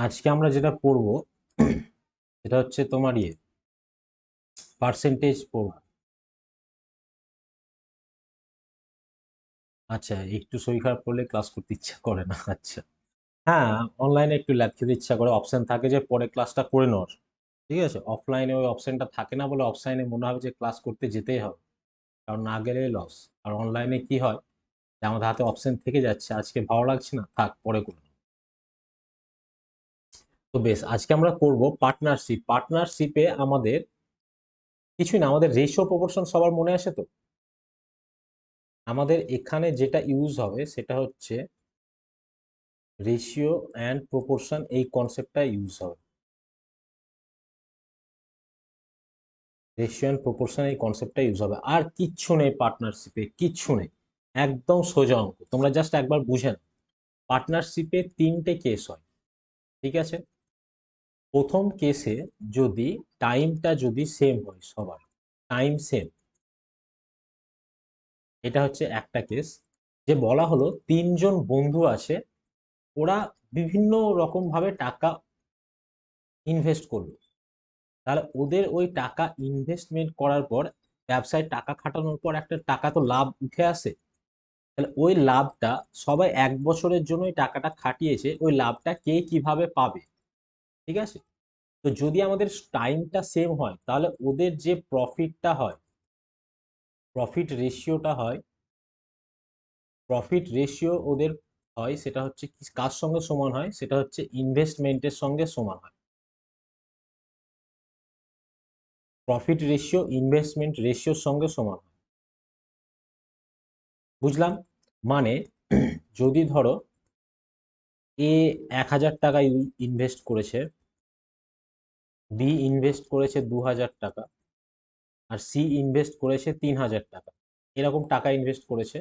আজকে আমরা যেটা পড়ব সেটা হচ্ছে তোমার পার্সেন্টেজ পড়ব। আচ্ছা, একটু শরীর খারাপ করলে ক্লাস করতে ইচ্ছা করে না। আচ্ছা, হ্যাঁ, অনলাইনে একটু ল্যাব খেতে ইচ্ছা করে, অপশন থাকে যে পরে ক্লাসটা করে নেওয়ার। ঠিক আছে, অফলাইনে ওই অপশনটা থাকে না বলে অফলাইনে মনে হবে যে ক্লাস করতে যেতেই হবে, কারণ না গেলেই লস। আর অনলাইনে কি হয় যে আমাদের হাতে অপশন থেকে যাচ্ছে, আজকে ভালো লাগছে না, থাক পরে করে নেবো। তো বেশ, আজকে আমরা করব পার্টনারশিপ। পার্টনারশিপে আমাদের কিছুই না, আমাদের রেশিও প্রপোর্শন সবার মনে আসে তো। আমাদের এখানে যেটা ইউজ হবে সেটা হচ্ছে রেশিও অ্যান্ড প্রপোর্শন, এই কনসেপ্টটা ইউজ হবে। রেশিও অ্যান্ড প্রপোর্শন এই কনসেপ্টটা ইউজ হবে, আর কিচ্ছু নেই পার্টনারশিপে, কিচ্ছু নেই। একদম সোজা অঙ্ক, তোমরা জাস্ট একবার বুঝে নাও। পার্টনারশিপে তিনটে কেস হয়, ঠিক আছে। প্রথম কেসে যদি টাইমটা যদি সেম হয়, সবার টাইম সেম, এটা হচ্ছে একটা কেস। যে বলা হলো তিনজন বন্ধু আছে, ওরা বিভিন্ন রকম ভাবে টাকা ইনভেস্ট করলো। তাহলে ওদের ওই টাকা ইনভেস্টমেন্ট করার পর, ব্যবসায় টাকা খাটানোর পর একটা টাকা তো লাভ উঠে আসে। তাহলে ওই লাভটা, সবাই 1 বছরের জন্য ওই টাকাটা খাটিয়েছে, ওই লাভটা কে কিভাবে পাবে, ঠিক আছে। তো যদি আমাদের টাইমটা সেম হয়, তাহলে ওদের যে প্রফিটটা হয়, প্রফিট রেশিওটা হয়, প্রফিট রেশিও ওদের হয়, সেটা হচ্ছে কার সঙ্গে সমান হয়, সেটা হচ্ছে ইনভেস্টমেন্টের সঙ্গে সমান হয়। প্রফিট রেশিও ইনভেস্টমেন্ট রেশিওর সঙ্গে সমান হয়, বুঝলাম। মানে যদি ধরো এ 1,000 টাকা ইনভেস্ট করেছে, বি ইনভেস্ট করেছে 2,000 টাকা, আর সি ইনভেস্ট করেছে 3,000 টাকা, এরকম টাকা ইনভেস্ট করেছে।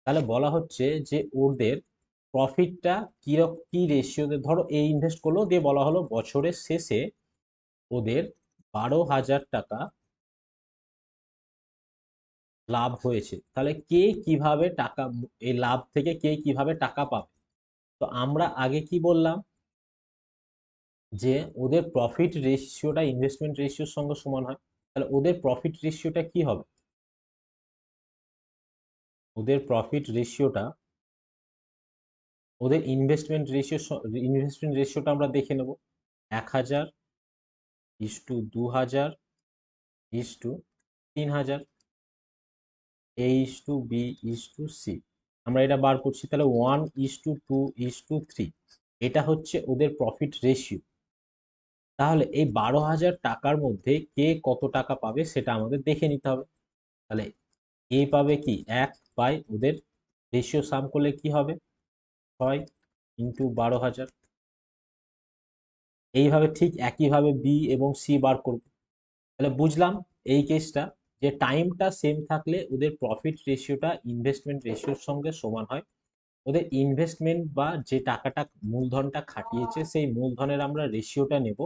তাহলে বলা হচ্ছে যে ওদের প্রফিটটা কি রেশিওতে, ধরো এ ইনভেস্ট করলো, দিয়ে বলা হলো বছরের শেষে ওদের 12,000 টাকা লাভ হয়েছে। তাহলে কে কিভাবে টাকা, এই লাভ থেকে কে কিভাবে টাকা পাবে। তো আমরা আগে কি বললাম, যে ওদের প্রফিট রেশিওটা ইনভেস্টমেন্ট রেশিওর সঙ্গে সমান হয়। তাহলে ওদের প্রফিট রেশিওটা কি হবে, ওদের প্রফিট রেশিওটা, ওদের ইনভেস্টমেন্ট রেশিওটা আমরা দেখে নেব। 1,000:2,000 ইস টু 3,000, A:B:C। আমরা এটা বার করছি, তাহলে 1:2:3, এটা হচ্ছে ওদের প্রফিট রেশিও। তাহলে এই 12,000 টাকার মধ্যে কে কত টাকা পাবে সেটা আমাদের দেখে নিতে হবে। তাহলে এ পাবে কি 1, ওদের রেশিও সাম করলে কি হবে 6 × 12,000। এইভাবে ঠিক একইভাবে বি এবং সি বার করব। তাহলে বুঝলাম এই কেসটা, যে টাইমটা সেম থাকলে ওদের প্রফিট রেশিওটা ইনভেস্টমেন্ট রেশিওর সঙ্গে সমান হয়। ওদের ইনভেস্টমেন্ট বা যে টাকাটা মূলধনটা খাটিয়েছে, সেই মূলধনের আমরা রেশিওটা নেব।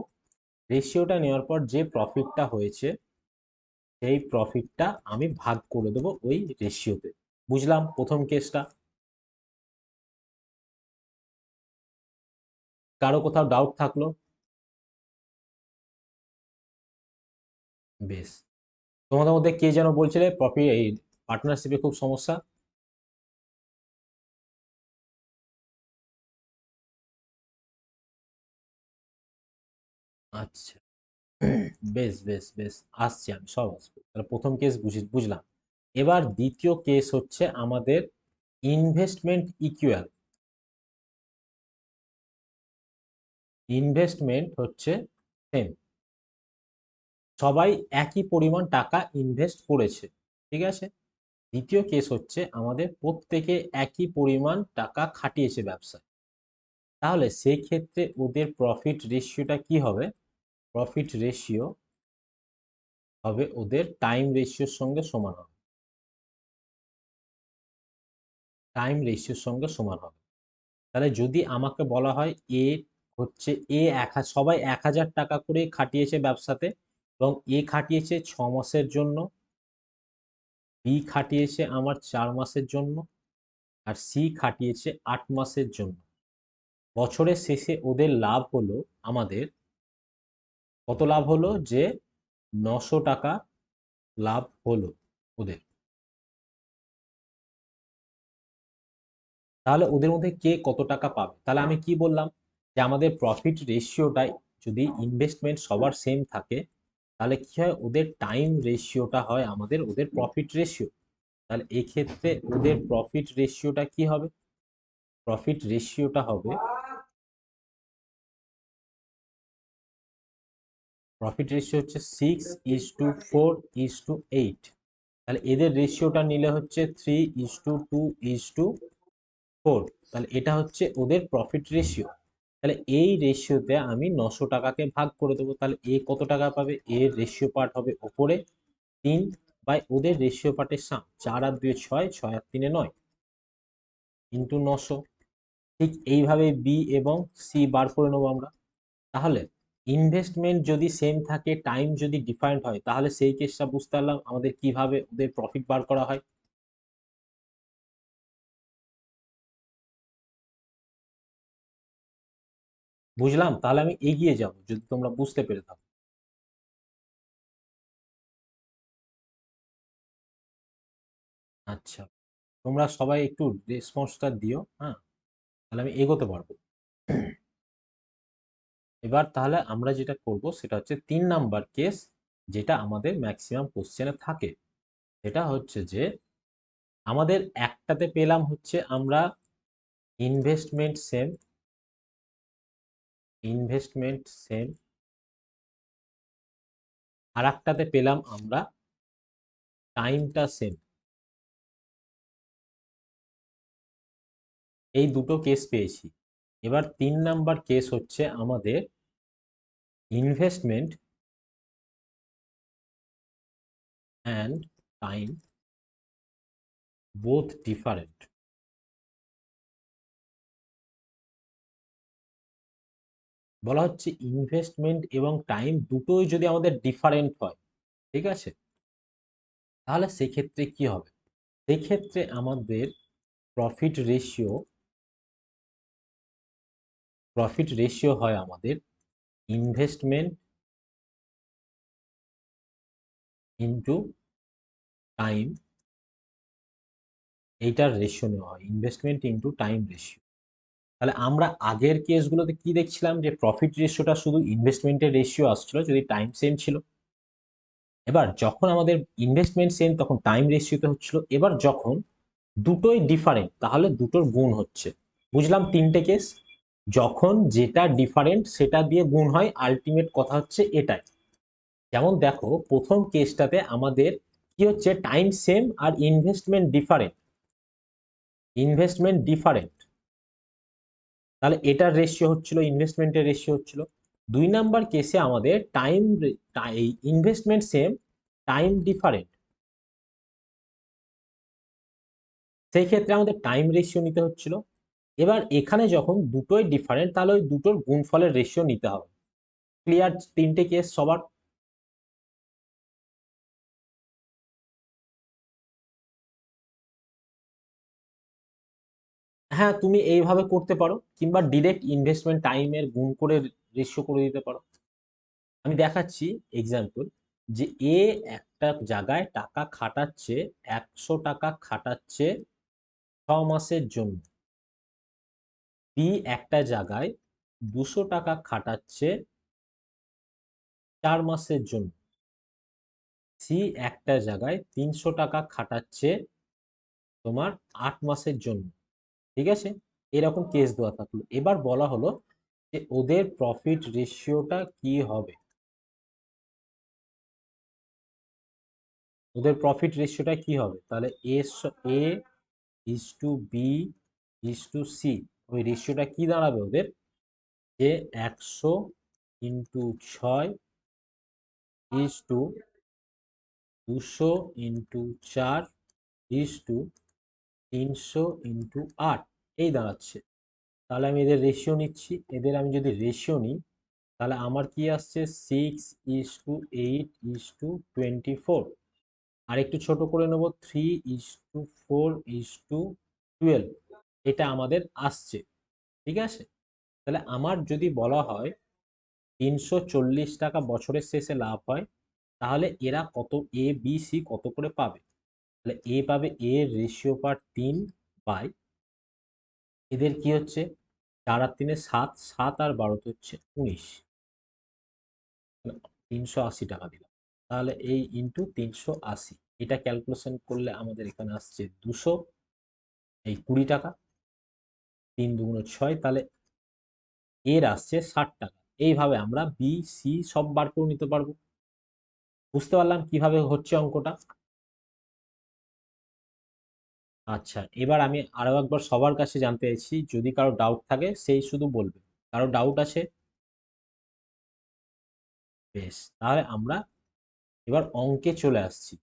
রেশিওটা নেওয়ার পর যে প্রফিটটা হয়েছে, সেই প্রফিটটা আমি ভাগ করে দেবো ওই রেশিওতে। বুঝলাম প্রথম কেসটা। কারো কোথাও ডাউট থাকলো? বেশ, তোমাদের মধ্যে কে যেন বলছিলে প্রফিট, এই পার্টনারশিপে খুব সমস্যা। আচ্ছা, বেশ বেশ বেশ, আসছি, আমি সব আসবো। তাহলে প্রথম কেস বুঝলাম। এবার দ্বিতীয় কেস হচ্ছে আমাদের ইনভেস্টমেন্ট ইকুয়াল। ইনভেস্টমেন্ট হচ্ছে সেম, সবাই একই পরিমাণ টাকা ইনভেস্ট করেছে, ঠিক আছে। দ্বিতীয় কেস হচ্ছে আমাদের প্রত্যেকে একই পরিমাণ টাকা খাটিয়েছে ব্যবসায়। তাহলে সেই ক্ষেত্রে ওদের প্রফিট রেশিওটা কি হবে, প্রফিট রেশিও হবে ওদের টাইম রেশিওর সঙ্গে সমান হবে, টাইম রেশিওর সঙ্গে সমান হবে। তাহলে যদি আমাকে বলা হয় এ হচ্ছে, সবাই 1,000 টাকা করে খাটিয়েছে ব্যবসাতে, এবং এ খাটিয়েছে 6 মাসের জন্য, বি খাটিয়েছে আমার 4 মাসের জন্য, আর সি খাটিয়েছে 8 মাসের জন্য। বছরের শেষে ওদের লাভ হলো, আমাদের কত লাভ হলো, যে 900 টাকা লাভ হলো ওদের। তাহলে ওদের মধ্যে কে কত টাকা পাবে? তাহলে আমি কি বললাম, যে আমাদের প্রফিট রেশিওটাই, যদি ইনভেস্টমেন্ট সবার সেম থাকে, তাহলে কি হয়, ওদের টাইম রেশিওটা হয় আমাদের ওদের প্রফিট রেশিও। তাহলে এক্ষেত্রে ওদের প্রফিট রেশিওটা কি হবে? প্রফিট রেশিওটা হবে, প্রফিট রেশিও হচ্ছে 6:4:8। তাহলে এদের রেশিওটা নিলে হচ্ছে 3:2:4। তাহলে এটা হচ্ছে ওদের প্রফিট রেশিও। তাহলে এই রেশিওতে আমি 900 টাকাকে ভাগ করে দেবো। তাহলে এ কত টাকা পাবে? এর রেশিও পার্ট হবে ওপরে 3, বাই ওদের রেশিও পার্টের সাম 4 আর 2 6, 6 আর 3 9, ইন্টু 900। ঠিক এইভাবে বি এবং সি বার করে নেবো আমরা। তাহলে ইনভেস্টমেন্ট যদি সেম থাকে, টাইম যদি ডিফারেন্ট হয়, তাহলে সেই কেসটা বুঝতে পারলাম আমাদের কিভাবে ওদের প্রফিট বার করা হয়। বুঝলাম, তাহলে আমি এগিয়ে যাব যদি তোমরা বুঝতে পেরে থাকো। আচ্ছা, তোমরা সবাই একটু রেসপন্সটা দিও, হ্যাঁ, তাহলে আমি এগোতে পারবো। এবার তাহলে আমরা যেটা করব সেটা হচ্ছে 3 নাম্বার কেস, যেটা আমাদের ম্যাক্সিমাম কোশ্চেনে থাকে। সেটা হচ্ছে যে আমাদের একটাতে পেলাম হচ্ছে আমরা ইনভেস্টমেন্ট সেম, ইনভেস্টমেন্ট সেম, আর একটাতে পেলাম আমরা টাইমটা সেম। এই দুটো কেস পেয়েছি। এবার 3 নাম্বার কেস হচ্ছে আমাদের investment and time both different. বলা হচ্ছে ইনভেস্টমেন্ট এবং টাইম দুটোই যদি আমাদের ডিফারেন্ট হয়, ঠিক আছে, তাহলে সেক্ষেত্রে কি হবে? সেক্ষেত্রে আমাদের প্রফিট রেশিও, প্রফিট রেশিও হয় আমাদের ইনভেস্টমেন্ট ইনটু টাইম, এইটার রেশিও নেওয়া হয়, ইনভেস্টমেন্ট ইনটু টাইম রেশিও। তাহলে আমরা আগের কেসগুলোতে কি দেখছিলাম, যে প্রফিট রেশিওটা শুধু ইনভেস্টমেন্টের রেশিও আসছিল যদি টাইম সেম ছিল। এবার যখন আমাদের ইনভেস্টমেন্ট সেম, তখন টাইম রেশিওতে হচ্ছিল। এবার যখন দুটোই ডিফারেন্ট, তাহলে দুটোর গুণ হচ্ছে। বুঝলাম 3টে কেস। যখন যেটা ডিফারেন্ট সেটা দিয়ে গুণ হয়, আলটিমেট কথা হচ্ছে এটাই। যেমন দেখো, প্রথম কেসটাতে আমাদের কি হচ্ছে, টাইম সেম আর ইনভেস্টমেন্ট ডিফারেন্ট, ইনভেস্টমেন্ট ডিফারেন্ট, তাহলে এটার রেশিও হচ্ছিল, ইনভেস্টমেন্টের রেশিও হচ্ছিল। 2 নাম্বার কেসে আমাদের time, investment same, time different, সেই ক্ষেত্রে আমাদের টাইম রেশিও নিতে হচ্ছিল। এবার এখানে যখন দুটোই ডিফারেন্ট, তাহলে ওই দুটোর গুণফলের রেশিও নিতে হবে। ক্লিয়ার 3টে কেস সবার? হ্যাঁ, তুমি এইভাবে করতে পারো, কিংবা ডিরেক্ট ইনভেস্টমেন্ট টাইমের গুণ করে রেশিও করে দিতে পারো। আমি দেখাচ্ছি এক্সাম্পল, যে এ একটা জায়গায় টাকা খাটাচ্ছে, 100 টাকা খাটাচ্ছে 6 মাসের জন্য। বি একটা জায়গায় 200 টাকা খাটাচ্ছে 4 মাসের জন্য। সি একটা জায়গায় 300 টাকা খাটাচ্ছে তোমার 8 মাসের জন্য। ঠিক আছে, এরকম কেস দেওয়া থাকলো। এবার বলা হলো যে ওদের প্রফিট রেশিওটা কি হবে, ওদের প্রফিট রেশিওটা কি হবে। তাহলে A is to B is to C, ওই রেশিওটা কি দাঁড়াবে ওদের, যে 100 × 6 ইজ টু 200 × 4 ইজ টু 300 × 8, এই দাঁড়াচ্ছে। তাহলে আমি এদের রেশিও নিচ্ছি, এদের আমি যদি রেশিও নিই, তাহলে আমার কি আসছে, 6:8:24। আর একটু ছোট করে নেব, 3:4:12, এটা আমাদের আসছে। ঠিক আছে, তাহলে আমার যদি বলা হয় 340 টাকা বছরের শেষে লাভ হয়, তাহলে এরা কত, এ বি সি কত করে পাবে? তাহলে এ পাবে, এর রেশিও পার 3 বাই এদের কি হচ্ছে 4 আর 3 7, 7 আর 12 হচ্ছে 19, 380 টাকা দিলাম। তাহলে এই ইন্টু 380, এটা ক্যালকুলেশন করলে আমাদের এখানে আসছে 200, এই 20 টাকা, 3 2 6, তাহলে এর আসছে 60 টাকা। এইভাবে আমরা বি সি সব বার করে নিতে পারবো। বুঝতে পারলাম কিভাবে হচ্ছে অঙ্কটা? আচ্ছা, এবার আমি আরো একবার সবার কাছে জানতে চাইছি, যদি কারো ডাউট থাকে সেই শুধু বলবে। কারো ডাউট আছে? বেশ, তাহলে আমরা এবার অঙ্কে চলে আসছি।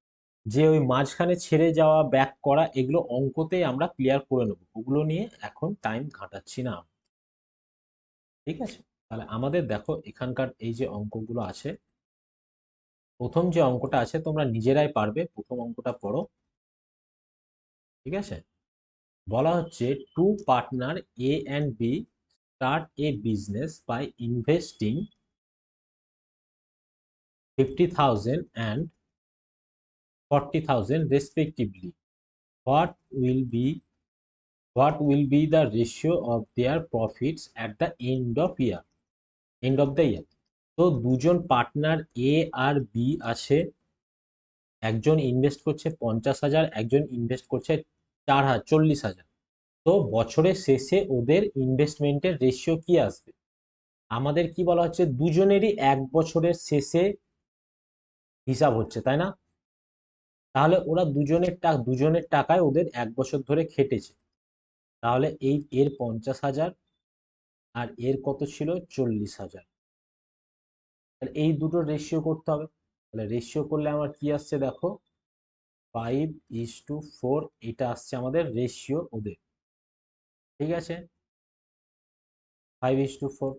যে ওই মাঝখানে ছেড়ে যাওয়া, ব্যাক করা, এগুলো অঙ্কতেই আমরা ক্লিয়ার করে নেবো, ওগুলো নিয়ে এখন টাইম ঘাটাচ্ছি না আমরা। ঠিক আছে? তাহলে আমাদের দেখো এখানকার এই যে অঙ্কগুলো আছে, প্রথম যে অঙ্কটা আছে তোমরা নিজেরাই পারবে, প্রথম অঙ্কটা পড়ো। ঠিক আছে? বলা হচ্ছে two partner A and B start a business by investing 50,000 and 40,000 respectively. What will be what will be the ratio of their profits at the end of the year? তো দুজন পার্টনার এ আর বি আছে, একজন invest করছে 50,000, একজন invest করছে 40,000। তো বছরের শেষে ওদের ইনভেস্টমেন্টের রেশিও কি আসবে? আমাদের কি বলা হচ্ছে, দুজনেরই 1 বছরের শেষে হিসাব হচ্ছে, তাই না? তাহলে ওরা দুজনের টাকায় ওদের 1 বছর ধরে খেটেছে। তাহলে এই এর 50,000 আর এর কত ছিল 40,000। তাহলে এই দুটো রেশিও করতে হবে। তাহলে রেশিও করলে আমার কি আসছে দেখো, 5:4, এটা আসছে আমাদের রেশিও ওদের। ঠিক আছে, 5:4।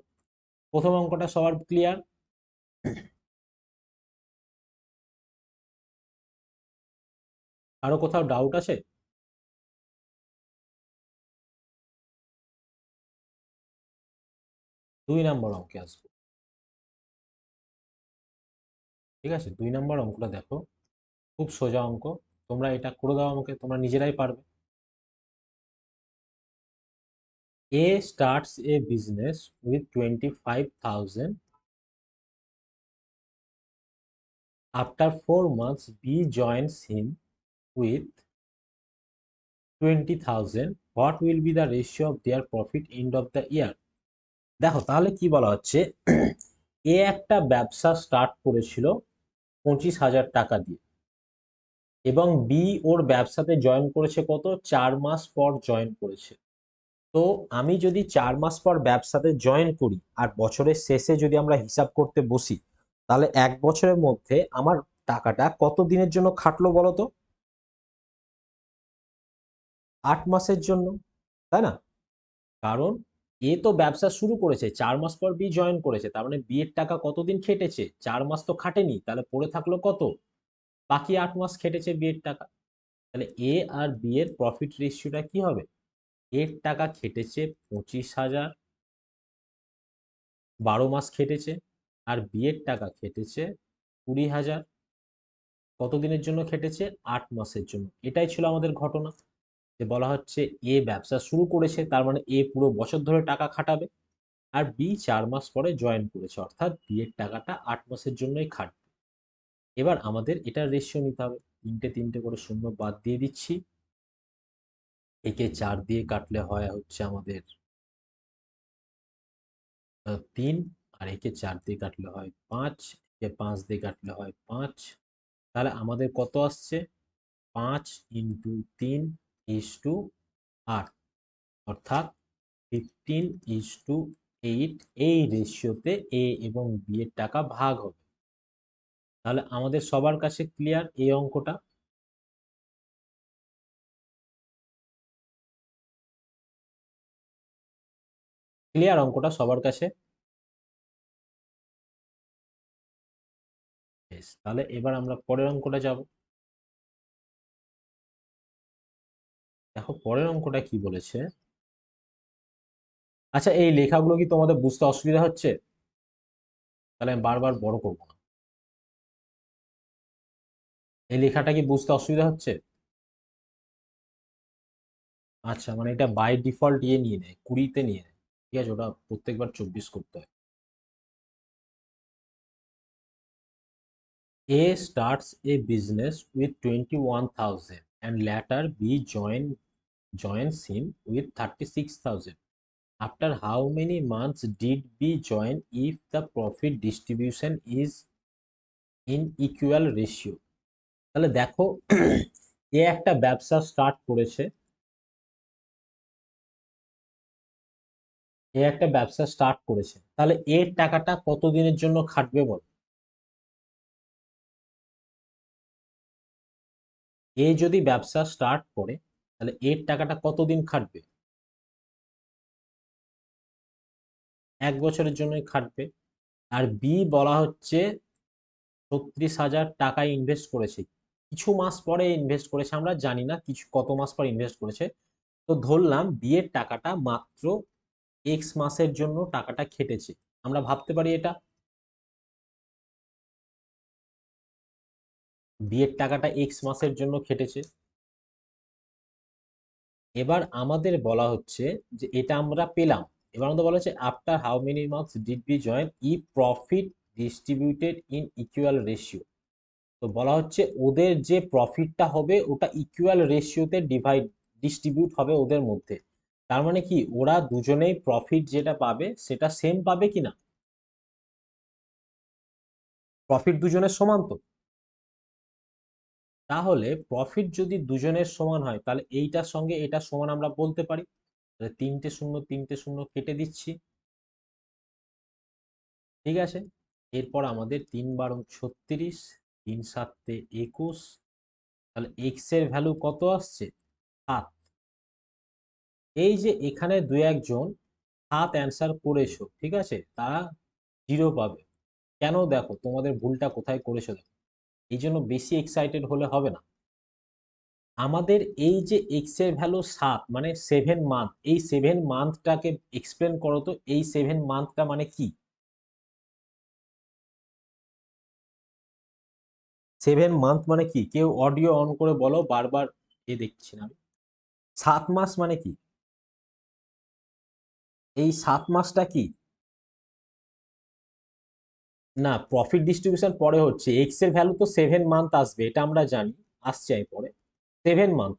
প্রথম অঙ্কটা সবার ক্লিয়ার? আরো কোথাও ডাউট আছে? 2 নম্বর অঙ্কে আসবো। ঠিক আছে, 2 নম্বর অঙ্কটা দেখো, খুব সোজা অঙ্ক, তোমরা এটা করে দাও আমাকে, তোমরা নিজেরাই পারবে। A starts a business with 25,000. After 4 months, B joins him with 20,000. What will be the ratio of their profit end of the year? দেখো তাহলে কি বলা হচ্ছে, এ একটা ব্যবসা স্টার্ট করেছিল 25,000 টাকা দিয়ে, এবং বি ওর ব্যবসাতে জয়েন করেছে কত, 4 মাস পর জয়েন করেছে। তো আমি যদি 4 মাস পর ব্যবসাতে জয়েন করি আর বছরের শেষে যদি আমরা হিসাব করতে বসি, তাহলে 1 বছরের মধ্যে আমার টাকাটা কত দিনের জন্য খাটলো বলতো? 8 মাসের জন্য, তাই না? কারণ এ তো ব্যবসা শুরু করেছে, 4 মাস পর বি জয়েন করেছে, তার মানে বি এর টাকা কতদিন খেটেছে, 4 মাস তো খাটেনি, তাহলে পড়ে থাকলো কত, বাকি 8 মাস খেটেছে বি এর টাকা। তাহলে এ আর বি এর প্রফিট রেশিওটা কি হবে? এর টাকা খেটেছে 25,000, 12 মাস খেটেছে, আর বি এর টাকা খেটেছে 20,000। কতদিনের জন্য খেটেছে? 8 মাসের জন্য। এটাই ছিল আমাদের ঘটনা, যে বলা হচ্ছে এ ব্যবসা শুরু করেছে, তার মানে এ পুরো বছর ধরে টাকা খাটাবে, আর বি 4 মাস পরে জয়েন করেছে, অর্থাৎ বি এর টাকাটা 8 মাসের জন্যই খাটবে। এবার আমাদের এটা রেশিও নিতে হবে, তিনটে তিনটে করে শূন্য বাদ দিয়ে দিচ্ছি। একে 4 দিয়ে কাটলে হয় হচ্ছে আমাদের 3, আর একে 4 দিয়ে কাটলে হয় 5, একে 5 দিয়ে কাটলে হয় 5। তাহলে আমাদের কত আসছে, 5 × 3 = 8, অর্থাৎ 15:8 এই রেশিওতে এ এবং বি এর টাকা ভাগ হবে। তাহলে আমাদের সবার কাছে ক্লিয়ার এই অঙ্কটা? ক্লিয়ার অঙ্কটা সবার কাছে? বেশ, তাহলে এবার আমরা পরের অঙ্কটা যাব। দেখো পরের অঙ্কটা কি বলেছে, আচ্ছা, এই লেখাগুলো কি তোমাদের বুঝতে অসুবিধা হচ্ছে? তাহলে আমি বারবার বড় করবো না। এই লেখাটা কি বুঝতে অসুবিধা হচ্ছে? আচ্ছা, মানে এটা বাই ডিফল্ট ইয়ে নিয়ে নেয়, 20-তে নিয়ে নেয়। ঠিক আছে, ওটা প্রত্যেকবার 24 করতে হয়। A starts a business with 21,000 and later joins him with 36,000. After how many months did B join if the profit distribution is in equal ratio? তাহলে দেখো, এ একটা ব্যবসা স্টার্ট করেছে, তাহলে এর টাকাটা কতদিনের জন্য খাটবে বল? এ যদি ব্যবসা স্টার্ট করে, তাহলে এর টাকাটা কতদিন খাটবে? 1 বছরের জন্যই খাটবে। আর বি বলা হচ্ছে 36,000 টাকা ইনভেস্ট করেছে, কিছু মাস পরে ইনভেস্ট করেছে, আমরা জানি না কিছু কত মাস পর ইনভেস্ট করেছে। তো ধরলাম বি এর টাকাটা মাত্র এক্স মাসের জন্য টাকাটা খেটেছে, আমরা ভাবতে পারি এটা বি এর টাকাটা এক্স মাসের জন্য খেটেছে। এবার আমাদের বলা হচ্ছে যে এটা আমরা পেলাম। এবার আমাদের বলা হচ্ছে after how many months did B join E profit distributed in equal ratio. তো বলা হচ্ছে ওদের যে প্রফিটটা হবে ওটা ইকুয়াল রেশিওতে ডিস্ট্রিবিউট হবে ওদের মধ্যে। তার মানে কি ওরা দুজনেই প্রফিট যেটা পাবে সেটা সেম পাবে কিনা? প্রফিট দুজনের সমান তো। তাহলে প্রফিট যদি দুজনের সমান হয় তাহলে এইটার সঙ্গে এটা সমান আমরা বলতে পারি। তাহলে 3টে 0 কেটে দিচ্ছি। ঠিক আছে, এরপর আমাদের 3 × 2 = 36, 3 × 7 = 21। তাহলে এক্স এর ভ্যালু কত আসছে? 7। এই যে এখানে দু একজন 7 অ্যান্সার করেছো, ঠিক আছে, তারা 0 পাবে। কেন? দেখো তোমাদের ভুলটা কোথায় করেছো দেখো। এই জন্য বেশি এক্সাইটেড হলে হবে না। আমাদের এই যে এক্স এর ভ্যালু 7 মানে 7 মান্থ, এই 7 মান্থটাকে এক্সপ্লেন করো তো, এই 7 মান্থটা মানে কি? 7 মান্থ মানে কি? কেউ অডিও অন করে বলো, বারবার এ দেখছি না আমি। 7 মাস মানে কি? এই 7 মাসটা কি? না, প্রফিট ডিস্ট্রিবিউশন পরে হচ্ছে, এক্স এর ভ্যালু তো 7 মান্থ আসবে, এটা আমরা জানি, আসছে এই পরে 7 মান্থ।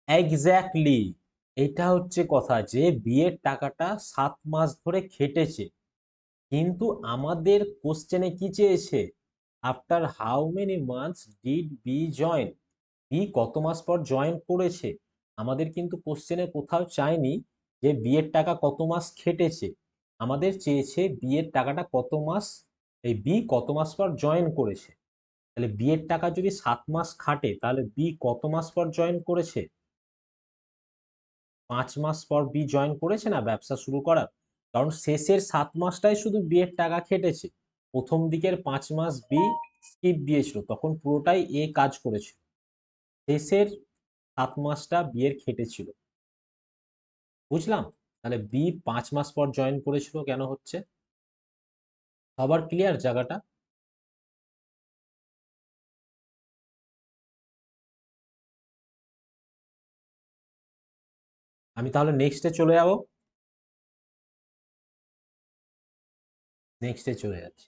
এক্স্যাক্টলি, এটা হচ্ছে কথা যে বিয়ের টাকাটা 7 মাস ধরে খেটেছে। কিন্তু আমাদের কোশ্চেনে কি চেয়েছে? After how many months did B join, B কত মাস পর জয়েন করেছে। আমাদের কিন্তু কোশ্চেনে কোথাও চাইনি যে বিয়ের টাকা কত মাস খেটেছে, আমাদের চেয়েছে বিয়ের টাকাটা কত মাস, এই বি কত মাস পর জয়েন করেছে। তাহলে বিয়ের টাকা যদি 7 মাস খাটে তাহলে বি কত মাস পর জয়েন করেছে? 5 মাস পর বি জয়েন করেছে না ব্যবসা শুরু করার। কারণ শেষের 7 মাসটাই শুধু বিয়ের টাকা খেটেছে, প্রথম দিকের 5 মাস বি স্কিপ দিয়েছিল, তখন পুরোটাই এ কাজ করেছিল। শেষের 7 মাসটা বিয়ের খেটেছিল। বুঝলাম। তাহলে বি 5 মাস পর জয়েন করেছিল কেন হচ্ছে? সবার ক্লিয়ার জায়গাটা? আমি তাহলে নেক্সটে চলে যাব। নেক্সটে চলে যাচ্ছি।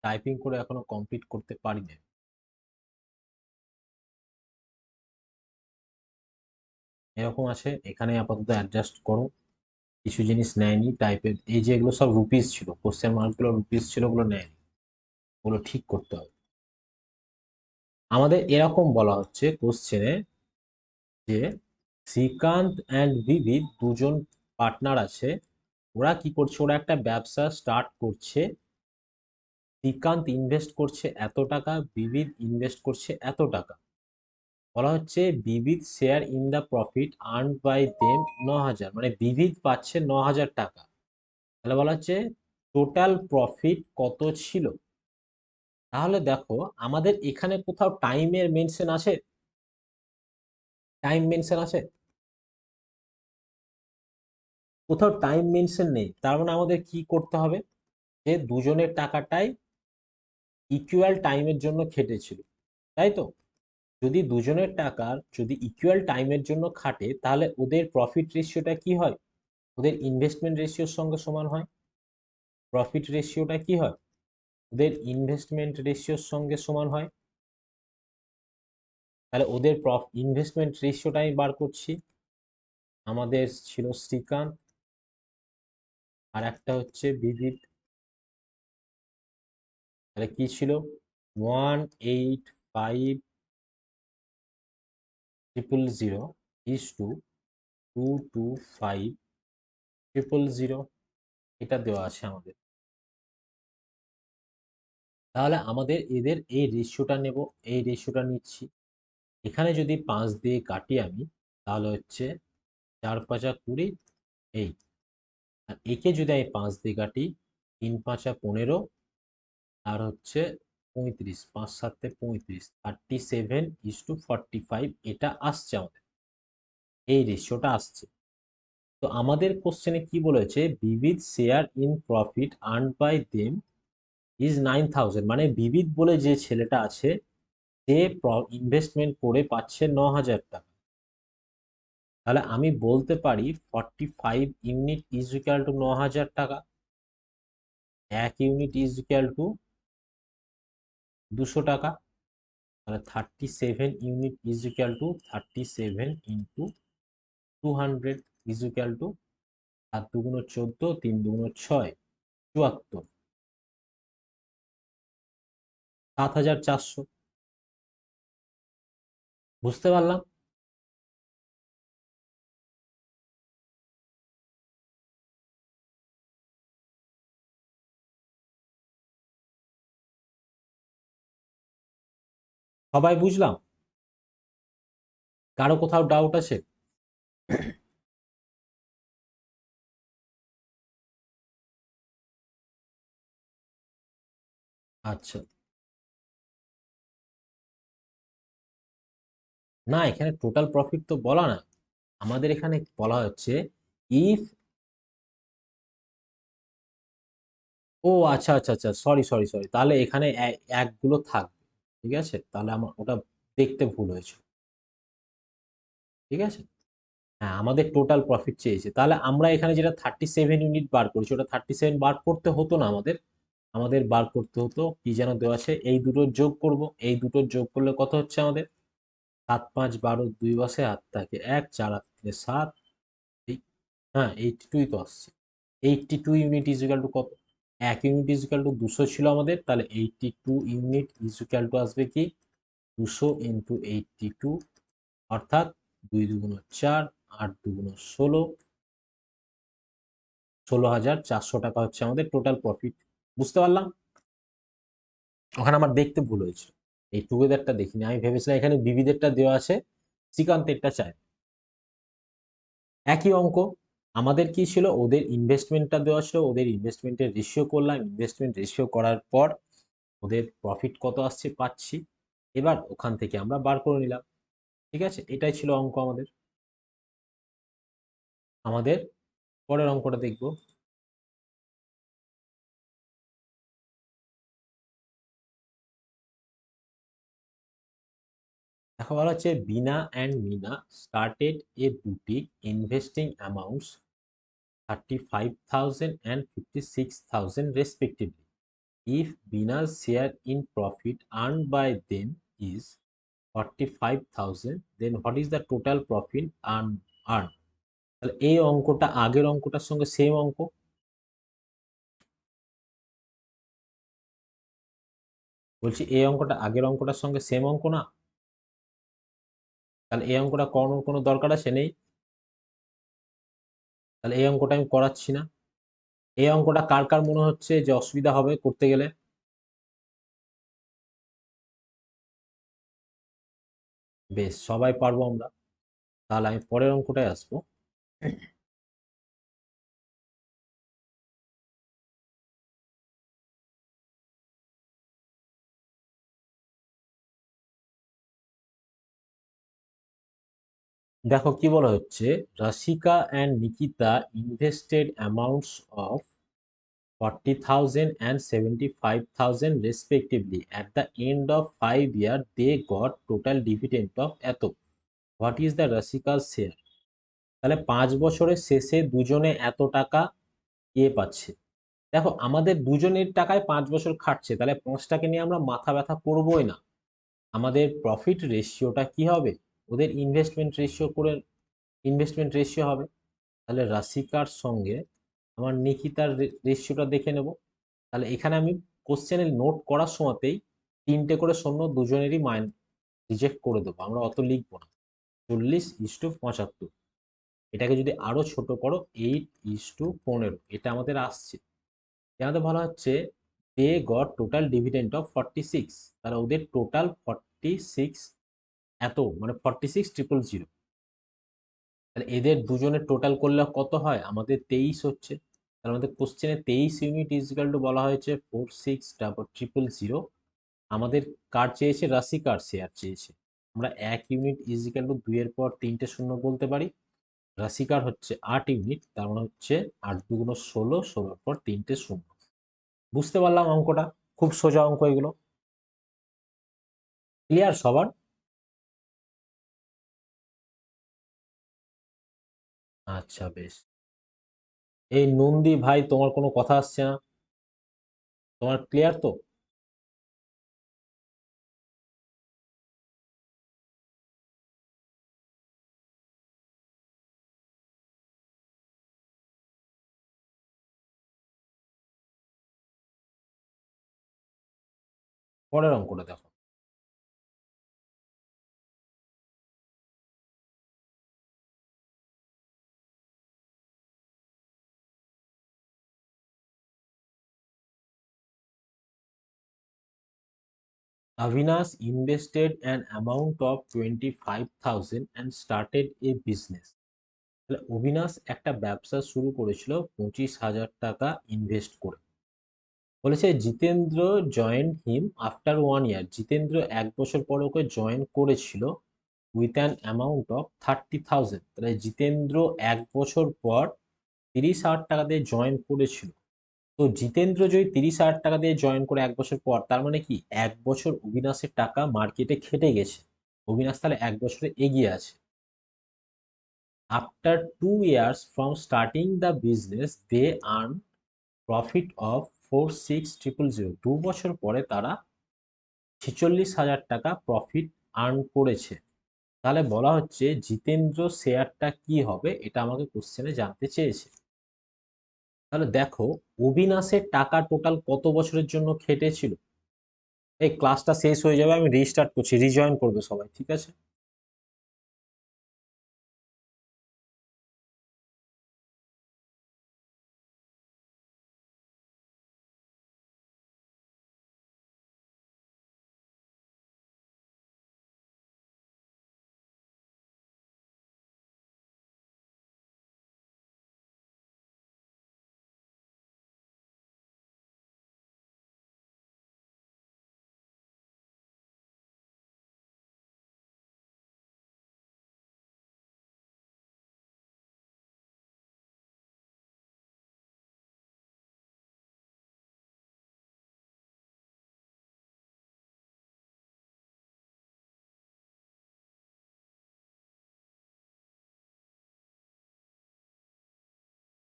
টাইপিং করে এখনো কমপ্লিট করতে পারিনি। এরকম আছে, এখানে আপাতত অ্যাডজাস্ট করো। কিছু জিনিস নেয়নি টাইপের, এই যে এগুলো সব রুপিস ছিল, কোশ্চেন মার্কগুলো রুপিস ছিল, ওগুলো নেয়নি, ওগুলো ঠিক করতে হবে। আমাদের এরকম বলা হচ্ছে কোশ্চেনে যে শ্রীকান্ত অ্যান্ড বিবিধ দুজন পার্টনার আছে, ওরা কি করছে, ওরা একটা ব্যবসা স্টার্ট করছে। শ্রীকান্ত ইনভেস্ট করছে এত টাকা, বিবিধ ইনভেস্ট করছে এত টাকা। বলা হচ্ছে বিবিধ share in the profit earned by them 9,000, মানে বিবিধ পাচ্ছে 9,000 টাকা। তাহলে বলা হচ্ছে টোটাল প্রফিট কত ছিল। তাহলে দেখো আমাদের এখানে কোথাও টাইমের মেনশন আছে? টাইম মেনশন আছে? কোথাও টাইম মেনশন নেই। তার মানে আমাদের কি করতে হবে, যে দুজনের টাকাটাই ইকুয়াল টাইমের জন্য খেটেছিল, তাই তো? যদি দুজনের টাকার যদি ইকুয়াল টাইমের জন্য খাটে, তাহলে ওদের প্রফিট রেশিওটা কি হয়? ওদের ইনভেস্টমেন্ট রেশিওর সঙ্গে সমান হয়। প্রফিট রেশিওটা কি হয়? ওদের ইনভেস্টমেন্ট রেশিওর সঙ্গে সমান হয়। তাহলে ওদের ইনভেস্টমেন্ট রেশিওটা আমি বার করছি। আমাদের ছিল শ্রীকান্ত, আর একটা হচ্ছে বিবিধ। তাহলে কি ছিল? 185,000 ইস টু 225,000, এটা দেওয়া আছে আমাদের। তাহলে আমাদের এদের এই রেশিওটা নেব, এই রেশিওটা নিচ্ছি। এখানে যদি 5 দিয়ে কাটি আমি, তাহলে হচ্ছে 4 5 20, এই। আর একে যদি আমি 5 দিয়ে কাটি, 3 5 15, আর হচ্ছে 35, 5 7 35, 37:45, এটা আসছে আমাদের, এই রেশিওটা আসছে। তো আমাদের কোশ্চেনে কি বলেছে, বিবিধ share in profit earned by them is 9,000, মানে বিবিধ বলে যে ছেলেটা আছে, সে ইনভেস্টমেন্ট করে পাচ্ছে 9,000 টাকা। তাহলে আমি বলতে পারি 45 ইউনিট ইজ ইকুয়াল টু 9,000 টাকা। 1 ইউনিট ইজ ইকুয়াল টু 200 টাকা। তাহলে 37 unit is equal two 37 into 200 is equal two 7 দুগুণ 14, 3 দুগুণ 6, 74, 7,400। বুঝতে পারলাম? সবাই বুঝলাম? কারো কোথাও ডাউট আছে? আচ্ছা, না এখানে টোটাল প্রফিট তো বলা না, আমাদের এখানে বলা হচ্ছে ইফ, ও আচ্ছা আচ্ছা আচ্ছা, সরি সরি সরি, তাহলে এখানে একগুলো থাকবে। ঠিক আছে, তাহলে আমার ওটা দেখতে ভুল হয়েছে। ঠিক আছে, হ্যাঁ আমাদের টোটাল প্রফিট চেয়েছে, তাহলে আমরা এখানে যেটা 37 ইউনিট বার করেছি, ওটা 37 বার করতে হতো না আমাদের। আমাদের বার করতে হতো কি যেন দেওয়া আছে, এই দুটো যোগ করব, এই দুটো যোগ করলে কত হচ্ছে আমাদের? 7 5 12, 2 বসে 8 থাকে 1, 4 8 থেকে 7, হ্যাঁ 82 তো আসছে। 82 ইউনিট ইজ ইকুয়াল টু কত? 1 ইউনিট ইজ ইকুয়াল টু 200 ছিল আমাদের, তাহলে 82 ইউনিট ইজ ইকুয়াল টু আসবে কি 200 ইন্টু 82, অর্থাৎ 2 দুগুণ 4, 8 দুগুণ 16, 16,400 টাকা হচ্ছে আমাদের টোটাল প্রফিট। বুঝতে পারলাম? ওখানে আমার দেখতে ভুল হয়েছে, এই টুগেদারটা দেখিনি, আমি ভেবেছিলাম এখানে বিবিধেরটা দেওয়া আছে, শ্রীকান্তেরটা চাই। একই অঙ্ক। আমাদের কি ছিল, ওদের ইনভেস্টমেন্টটা দেওয়া ছিল, ওদের ইনভেস্টমেন্টের রেশিও করলাম, ইনভেস্টমেন্ট রেশিও করার পর ওদের প্রফিট কত আসছে পাচ্ছি, এবার ওখান থেকে আমরা বার করে নিলাম। ঠিক আছে, এটাই ছিল অঙ্ক আমাদের। আমাদের পরের অঙ্কটা দেখব। দেখো বলা হচ্ছে Bina and Meena started a boutique investing amounts 35,000 and 56,000 respectively. If Bina's share in profit earned by them is 45,000, then what is the total profit earned? তাহলে এই অঙ্কটা আগের অঙ্কটার সঙ্গে সেম অঙ্ক। বলছি এই অঙ্কটা আগের অঙ্কটার সঙ্গে সেম অঙ্ক না? তাহলে এই অঙ্কটা করানোর কোনো দরকার আছে? নেই। তাহলে এই অঙ্কটা আমি করাচ্ছি না। এই অঙ্কটা কার কার মনে হচ্ছে যে অসুবিধা হবে করতে গেলে? বেশ, সবাই পারবো আমরা। তাহলে আমি পরের অঙ্কটায় আসবো। দেখো কি বলা হচ্ছে, Rashika and Nikita invested amounts of 40,000 and 75,000 respectively. At the end of 5 years, they got total dividend of এত। What is the Rasika's share? তাহলে 5 বছরের শেষে দুজনে এত টাকা পাচ্ছে। দেখো আমাদের দুজনের টাকায় 5 বছর খাটছে, তাহলে 5টাকে নিয়ে আমরা মাথা ব্যথা করবোই না। আমাদের প্রফিট রেশিওটা কি হবে, ওদের ইনভেস্টমেন্ট রেশিও হবে। তাহলে রাশিকার সঙ্গে আমার নিকিতার রেশিওটা দেখে নেব। তাহলে এখানে আমি কোশ্চেনে নোট করার সময়তেই 3টে করে শূন্য দুজনেরই রিজেক্ট করে দেবো, আমরা অত লিখবো না। 40:75। এটাকে যদি আরো ছোট করো 8:15, এটা আমাদের আসছে। আমাদের বলা হচ্ছে they got total dividend of 46, তাহলে ওদের টোটাল 46 এত, মানে 46,000। তাহলে এদের দুজনের টোটাল করলে কত হয়, আমাদের 23 হচ্ছে। তাহলে আমাদের কোশ্চেনে 23 ইউনিট ইজিক্যাল টু বলা হয়েছে 46,000। আমাদের কার চেয়েছে, রাশি কার শেয়ার চেয়েছে। আমরা 1 ইউনিট ইজিক্যাল টু 2 এর পর 3টে শূন্য বলতে পারি। রাশি কার হচ্ছে 8 ইউনিট, তার মানে হচ্ছে 8 × 2 = 16, 16 পর 3টে শূন্য। বুঝতে পারলাম অঙ্কটা, খুব সোজা অঙ্ক এগুলো। ক্লিয়ার সবার? আচ্ছা বেশ। এই নন্দী ভাই, তোমার কোনো কথা আসছে না, তোমার ক্লিয়ার তো? পরের অঙ্কটা দেখো। Avinash invested an amount of 25,000 and started a business. তাহলে অবিনাশ একটা ব্যবসা শুরু করেছিল 25,000 টাকা ইনভেস্ট করে। বলেছে জিতেন্দ্র জয়েন্ট হিম আফটার 1 ইয়ার, জিতেন্দ্র 1 বছর পরে ওকে জয়েন করেছিল উইথ অ্যান অ্যামাউন্ট অফ 30,000। তাহলে জিতেন্দ্র 1 বছর পর 30,000 টাকা দিয়ে জয়েন করেছিল। তো জিতেন্দ্র যদি 30,000 টাকা দিয়ে জয়েন করে 1 বছর পর, তার মানে কি 1 বছর অবিনাশের টাকা মার্কেটে খেটে গেছে, অবিনাশ তাহলে 1 বছরে এগিয়ে আছে। After 2 years from starting the business they earn profit of 46,000। 2 বছর পরে তারা 46,000 টাকা প্রফিট আর্ন করেছে। তাহলে বলা হচ্ছে জিতেন্দ্র শেয়ারটা কি হবে, এটা আমাকে কোশ্চেনে জানতে চেয়েছে। তাহলে দেখো অবিনাশের টাকা টোটাল কত বছরের জন্য খেটেছিল। এই ক্লাসটা শেষ হয়ে যাবে, আমি রিস্টার্ট করছি, রিজয়েন করবে সবাই, ঠিক আছে?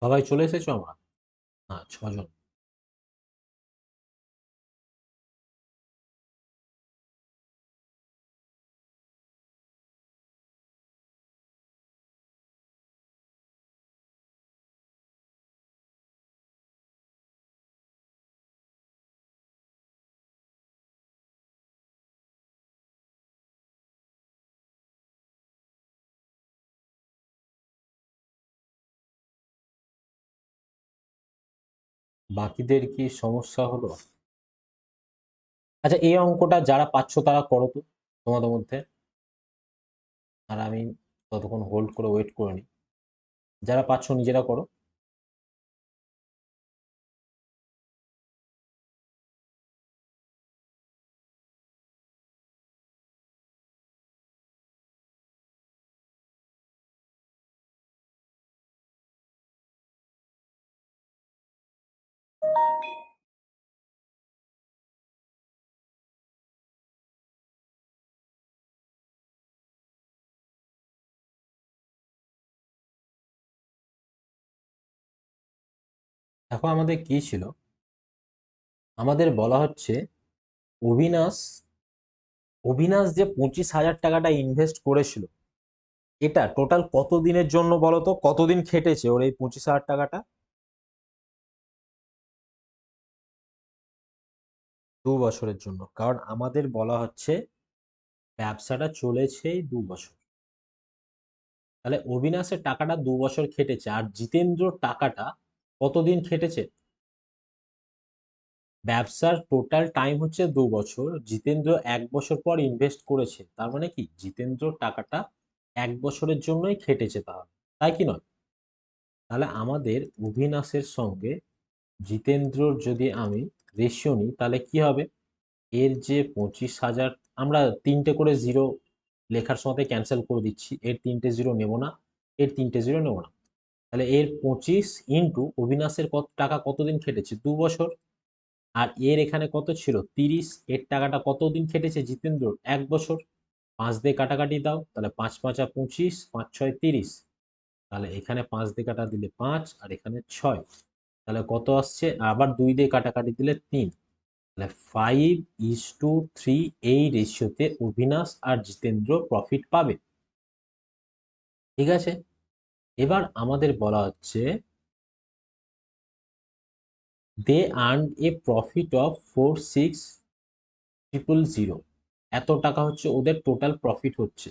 সবাই চলে এসেছো আমরা? হ্যাঁ, 6 জন। বাকিদের কি সমস্যা হলো? আচ্ছা এই অঙ্কটা যারা পাচ্ছ তারা করো তো তোমাদের মধ্যে। আর আমি ততক্ষণ হোল্ড করে ওয়েট করে নিই। যারা পাচ্ছ নিজেরা করো। দেখো আমাদের কি ছিল, আমাদের বলা হচ্ছে অবিনাশ অবিনাশ যে 25,000 টাকাটা ইনভেস্ট করেছিল, এটা টোটাল কত দিনের জন্য বলো তো, কতদিন খেটেছে ওর এই 25,000 টাকাটা? 2 বছরের জন্য, কারণ আমাদের বলা হচ্ছে ব্যবসাটা চলেছে 2 বছর। তাহলে অবিনাশের টাকাটা 2 বছর খেটেছে, আর জিতেন্দ্রর টাকাটা কতদিন খেটেছে? ব্যবসার টোটাল টাইম হচ্ছে 2 বছর, জিতেন্দ্র 1 বছর পর ইনভেস্ট করেছে, তার মানে কি জিতেন্দ্রর টাকাটা 1 বছরের জন্যই খেটেছে, তাহলে তাই কি নয়? তাহলে আমাদের অভিনাশের সঙ্গে জিতেন্দ্রর যদি আমি রেশিও নিই, তাহলে কি হবে? এর যে 25,000, আমরা 3টে করে জিরো লেখার সময় ক্যান্সেল করে দিচ্ছি, এর 3টে জিরো নেব না, এর 3টে জিরো নেব না। তাহলে এর 25 ইন্টু অবিনাশের কত টাকা কতদিন খেটেছে? 2 বছর। আর এর এখানে কত ছিল? 30। এর টাকাটা কতদিন খেটেছে জিতেন্দ্র? 1 বছর। 5 দিয়ে কাটাকাটি দাও, তাহলে 5 5 25, 5 6 30। তাহলে এখানে 5 দিয়ে কাটা দিলে 5, আর এখানে 6। তাহলে কত আসছে? আবার 2 দিয়ে কাটাকাটি দিলে 3। তাহলে 5:3 এই রেশিওতে অভিনাশ আর জিতেন্দ্র প্রফিট পাবে। ঠিক আছে, এবার আমাদের বলা হচ্ছে they earn a profit of 46,000। এত টাকা হচ্ছে ওদের টোটাল প্রফিট হচ্ছে।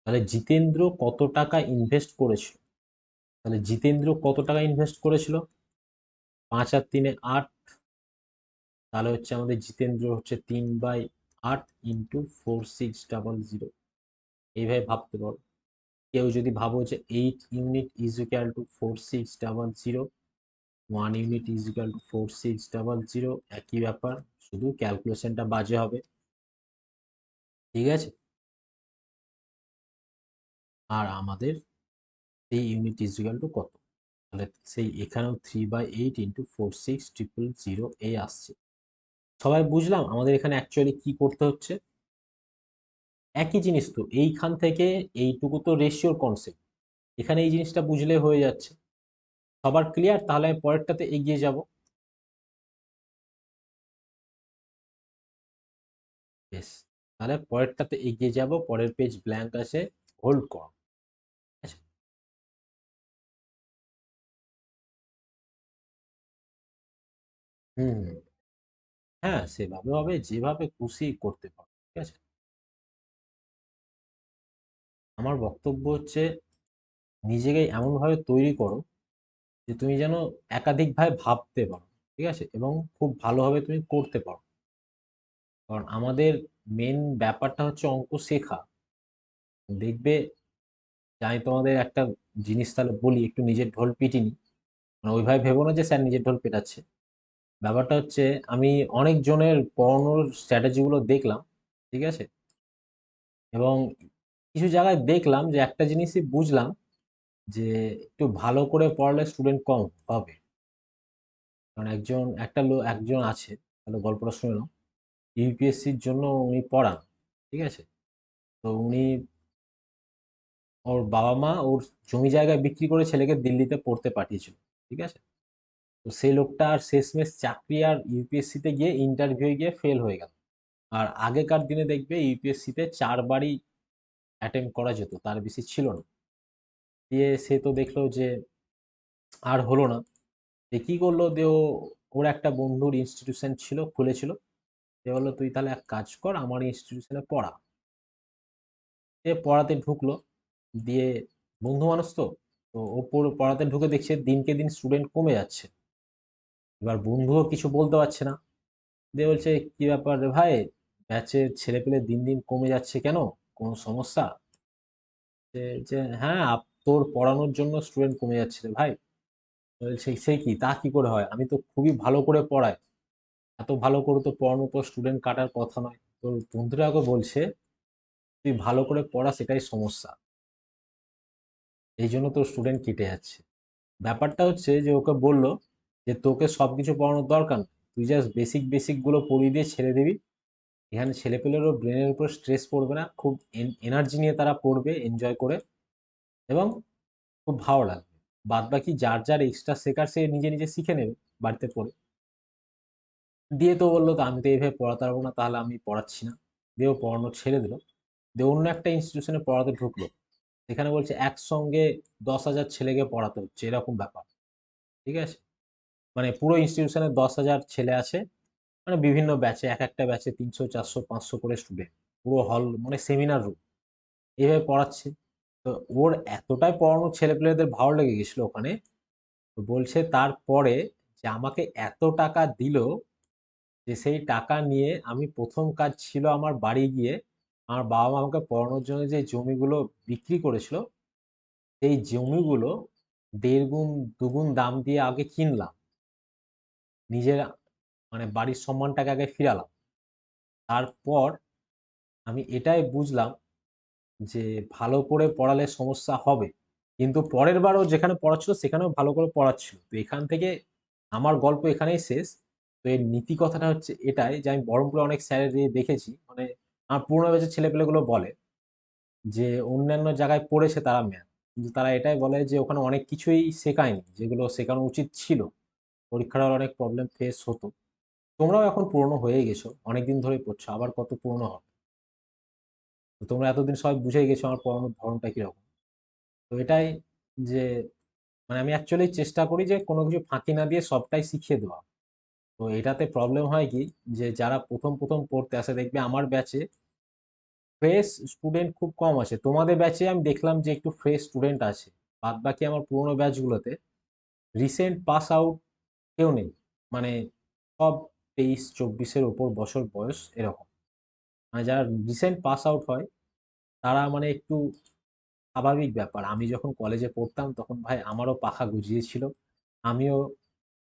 তাহলে জিতেন্দ্র কত টাকা ইনভেস্ট করেছিল? তাহলে জিতেন্দ্র কত টাকা ইনভেস্ট করেছিল? 5 আর 3 8। তাহলে হচ্ছে আমাদের জিতেন্দ্র হচ্ছে 3/8 ইন্টু 4600। এইভাবে ভাবতে পারো। কেউ যদি ভাবো যে 8 unit is equal two 4600, 1 unit is equal two 4600, একই ব্যাপার, শুধু ক্যালকুলেশনটা বাজে হবে। ঠিক আছে, আর আমাদের এই ইউনিট ইজ ইকুয়াল টু কত? তাহলে সেই এখানেও 3/8 ইন্টু 46,000 এই আসছে। সবাই বুঝলাম আমাদের এখানে অ্যাকচুয়ালি কি করতে হচ্ছে? একই জিনিস তো, এইখান থেকে এইটুকু তো রেশিওর কনসেপ্ট, এখানে এই জিনিসটা বুঝলে হয়ে যাচ্ছে। সবার ক্লিয়ার? তাহলে আমি পরেরটাতে এগিয়ে যাব। বেশ, তাহলে পরেরটাতে এগিয়ে যাব, পরের পেজ ব্ল্যাঙ্ক আছে, হোল্ড কর। আচ্ছা, হুম হুম, হ্যাঁ সেভাবে হবে, যেভাবে খুশি করতে পারো। ঠিক আছে, আমার বক্তব্য হচ্ছে নিজেকে এমন ভাবে তৈরি করো যে তুমি যেন একাধিকভাবে ভাবতে পারো। ঠিক আছে, এবং খুব ভালোভাবে তুমি করতে পারো। কারণ আমাদের মেন ব্যাপারটা হচ্ছে অঙ্ক শেখা। দেখবে, জানি তোমাদের একটা জিনিস, তাহলে বলি, একটু নিজের ঢোল পিটিনি। মানে ওইভাবে ভেবো না যে স্যার নিজের ঢোল পেটাচ্ছে। ব্যাপারটা হচ্ছে আমি অনেক জনের পড়ানোর স্ট্র্যাটেজি গুলো দেখলাম। ঠিক আছে, এবং কিছু জায়গায় দেখলাম যে একটা জিনিসই বুঝলাম, যে একটু ভালো করে পড়ালে স্টুডেন্ট কম হবে। কারণ একজন আছে, তাহলে গল্পটা শুনে নাও। ইউপিএসসির জন্য উনি পড়ান। ঠিক আছে, তো উনি, ওর বাবা মা ওর জমি জায়গা বিক্রি করে ছেলেকে দিল্লিতে পড়তে পাঠিয়েছিল। ঠিক আছে, তো সেই লোকটা আর শেষমেশ চাকরি আর ইউপিএসসি তে গিয়ে ইন্টারভিউ গিয়ে ফেল হয়ে গেল। আর আগেকার দিনে দেখবে ইউপিএসসি তে 4বারই অ্যাটেম্প করা যেত, তার বেশি ছিল না। দিয়ে সে তো দেখলো যে আর হলো না। যে কি করলো, যে ওর একটা বন্ধুর ইনস্টিটিউশন ছিল, খুলেছিল। সে বললো তুই তাহলে এক কাজ কর, আমার ইনস্টিটিউশনে পড়া। সে পড়াতে ঢুকলো। দিয়ে বন্ধু মানুষ তো, তো ও পড়াতে ঢুকে দেখছে দিনকে দিন স্টুডেন্ট কমে যাচ্ছে। এবার বন্ধুও কিছু বলতে পারছে না। দিয়ে বলছে কি ব্যাপার রে ভাই, ব্যাচের ছেলে পেলে দিন দিন কমে যাচ্ছে কেন, কোনো সমস্যা? যে যে হ্যাঁ তোর পড়ানোর জন্য স্টুডেন্ট কমে যাচ্ছে রে ভাই। বলছে সে কি, তা কি করে হয়, আমি তো খুবই ভালো করে পড়াই, এত ভালো করে তো পড়ানোর পর স্টুডেন্ট কাটার কথা নয়। তোর বন্ধুরা ওকে বলছে তুই ভালো করে পড়া সেটাই সমস্যা, এই জন্য তোর স্টুডেন্ট কেটে যাচ্ছে। ব্যাপারটা হচ্ছে যে ওকে বললো যে তোকে সবকিছু পড়ানোর দরকার নেই, তুই জাস্ট বেসিক বেসিক গুলো পড়িয়ে দিয়ে ছেড়ে দিবি। এখানে ছেলেপেলেরও ব্রেনের উপর স্ট্রেস পড়বে না, খুব এনার্জি নিয়ে তারা পড়বে এনজয় করে, এবং খুব ভালো লাগবে। বাদ বাকি যার যার এক্সট্রা শেখার সে নিজে নিজে শিখে নেবে বাড়িতে পড়ে। দিয়ে তো বললো তো আমি তো এইভাবে পড়াতে পারবো না, তাহলে আমি পড়াচ্ছি না। দিয়ে ও পড়ানো ছেড়ে দিল, দিয়ে অন্য একটা ইনস্টিটিউশনে পড়াতে ঢুকলো। সেখানে বলছে একসঙ্গে 10,000 ছেলেকে পড়াতে হচ্ছে, এরকম ব্যাপার। ঠিক আছে, মানে পুরো ইনস্টিটিউশনে 10,000 ছেলে আছে, মানে বিভিন্ন ব্যাচে, এক একটা ব্যাচে 300 400 500 করে স্টুডেন্ট, পুরো হল মানে সেমিনার রুম, এইভাবে পড়াচ্ছে। তো ওর এতটাই পড়ানো ছেলেপেলেদের ভালো লেগে গেছিল ওখানে, তো বলছে তারপরে যে আমাকে এত টাকা দিল, যে সেই টাকা নিয়ে আমি প্রথম কাজ ছিল আমার বাড়ি গিয়ে আমার বাবা মা আমাকে পড়ানোর জন্য যে জমিগুলো বিক্রি করেছিল, সেই জমিগুলো 1.5 গুণ 2 গুণ দাম দিয়ে আগে কিনলাম, নিজের মানে বাড়ির সম্মানটাকে আগে ফিরালাম। তারপর আমি এটাই বুঝলাম যে ভালো করে পড়ালে সমস্যা হবে, কিন্তু পরের বারও যেখানে পড়াচ্ছিল সেখানেও ভালো করে পড়াচ্ছিল। তো এখান থেকে আমার গল্প এখানেই শেষ। তো এর নীতি কথাটা হচ্ছে এটাই যে আমি বহরমপুরে অনেক স্যারের দেখেছি, মানে আমার পুরোনো ব্যাচের ছেলেপেলেগুলো বলে যে অন্যান্য জায়গায় পড়েছে তারা ম্যাথ, কিন্তু তারা এটাই বলে যে ওখানে অনেক কিছুই শেখায়নি যেগুলো শেখানো উচিত ছিল, পরীক্ষার হলে অনেক প্রবলেম ফেস হতো। তোমরাও এখন পুরনো হয়ে গেছো, অনেকদিন ধরে পড়ছো, আবার কত পুরনো হবে। তো তোমরা এতদিন সবাই বুঝে গেছো আমার পড়ানোর ধরনটা কিরকম। তো এটাই যে মানে আমি অ্যাকচুয়ালি চেষ্টা করি যে কোনো কিছু ফাঁকি না দিয়ে সবটাই শিখিয়ে দেওয়া। তো এটাতে প্রবলেম হয় কি, যে যারা প্রথম প্রথম পড়তে আসে দেখবে আমার ব্যাচে ফ্রেশ স্টুডেন্ট খুব কম আছে। তোমাদের ব্যাচে আমি দেখলাম যে একটু ফ্রেশ স্টুডেন্ট আছে, বাদ বাকি আমার পুরোনো ব্যাচগুলোতে রিসেন্ট পাস আউট কেউ নেই, মানে সব 23-24-এর ওপর বছর বয়স এরকম। মানে যারা রিসেন্ট পাস আউট হয় তারা মানে একটু স্বাভাবিক ব্যাপার। আমি যখন কলেজে পড়তাম তখন ভাই আমারও পাখা গজিয়েছিল, আমিও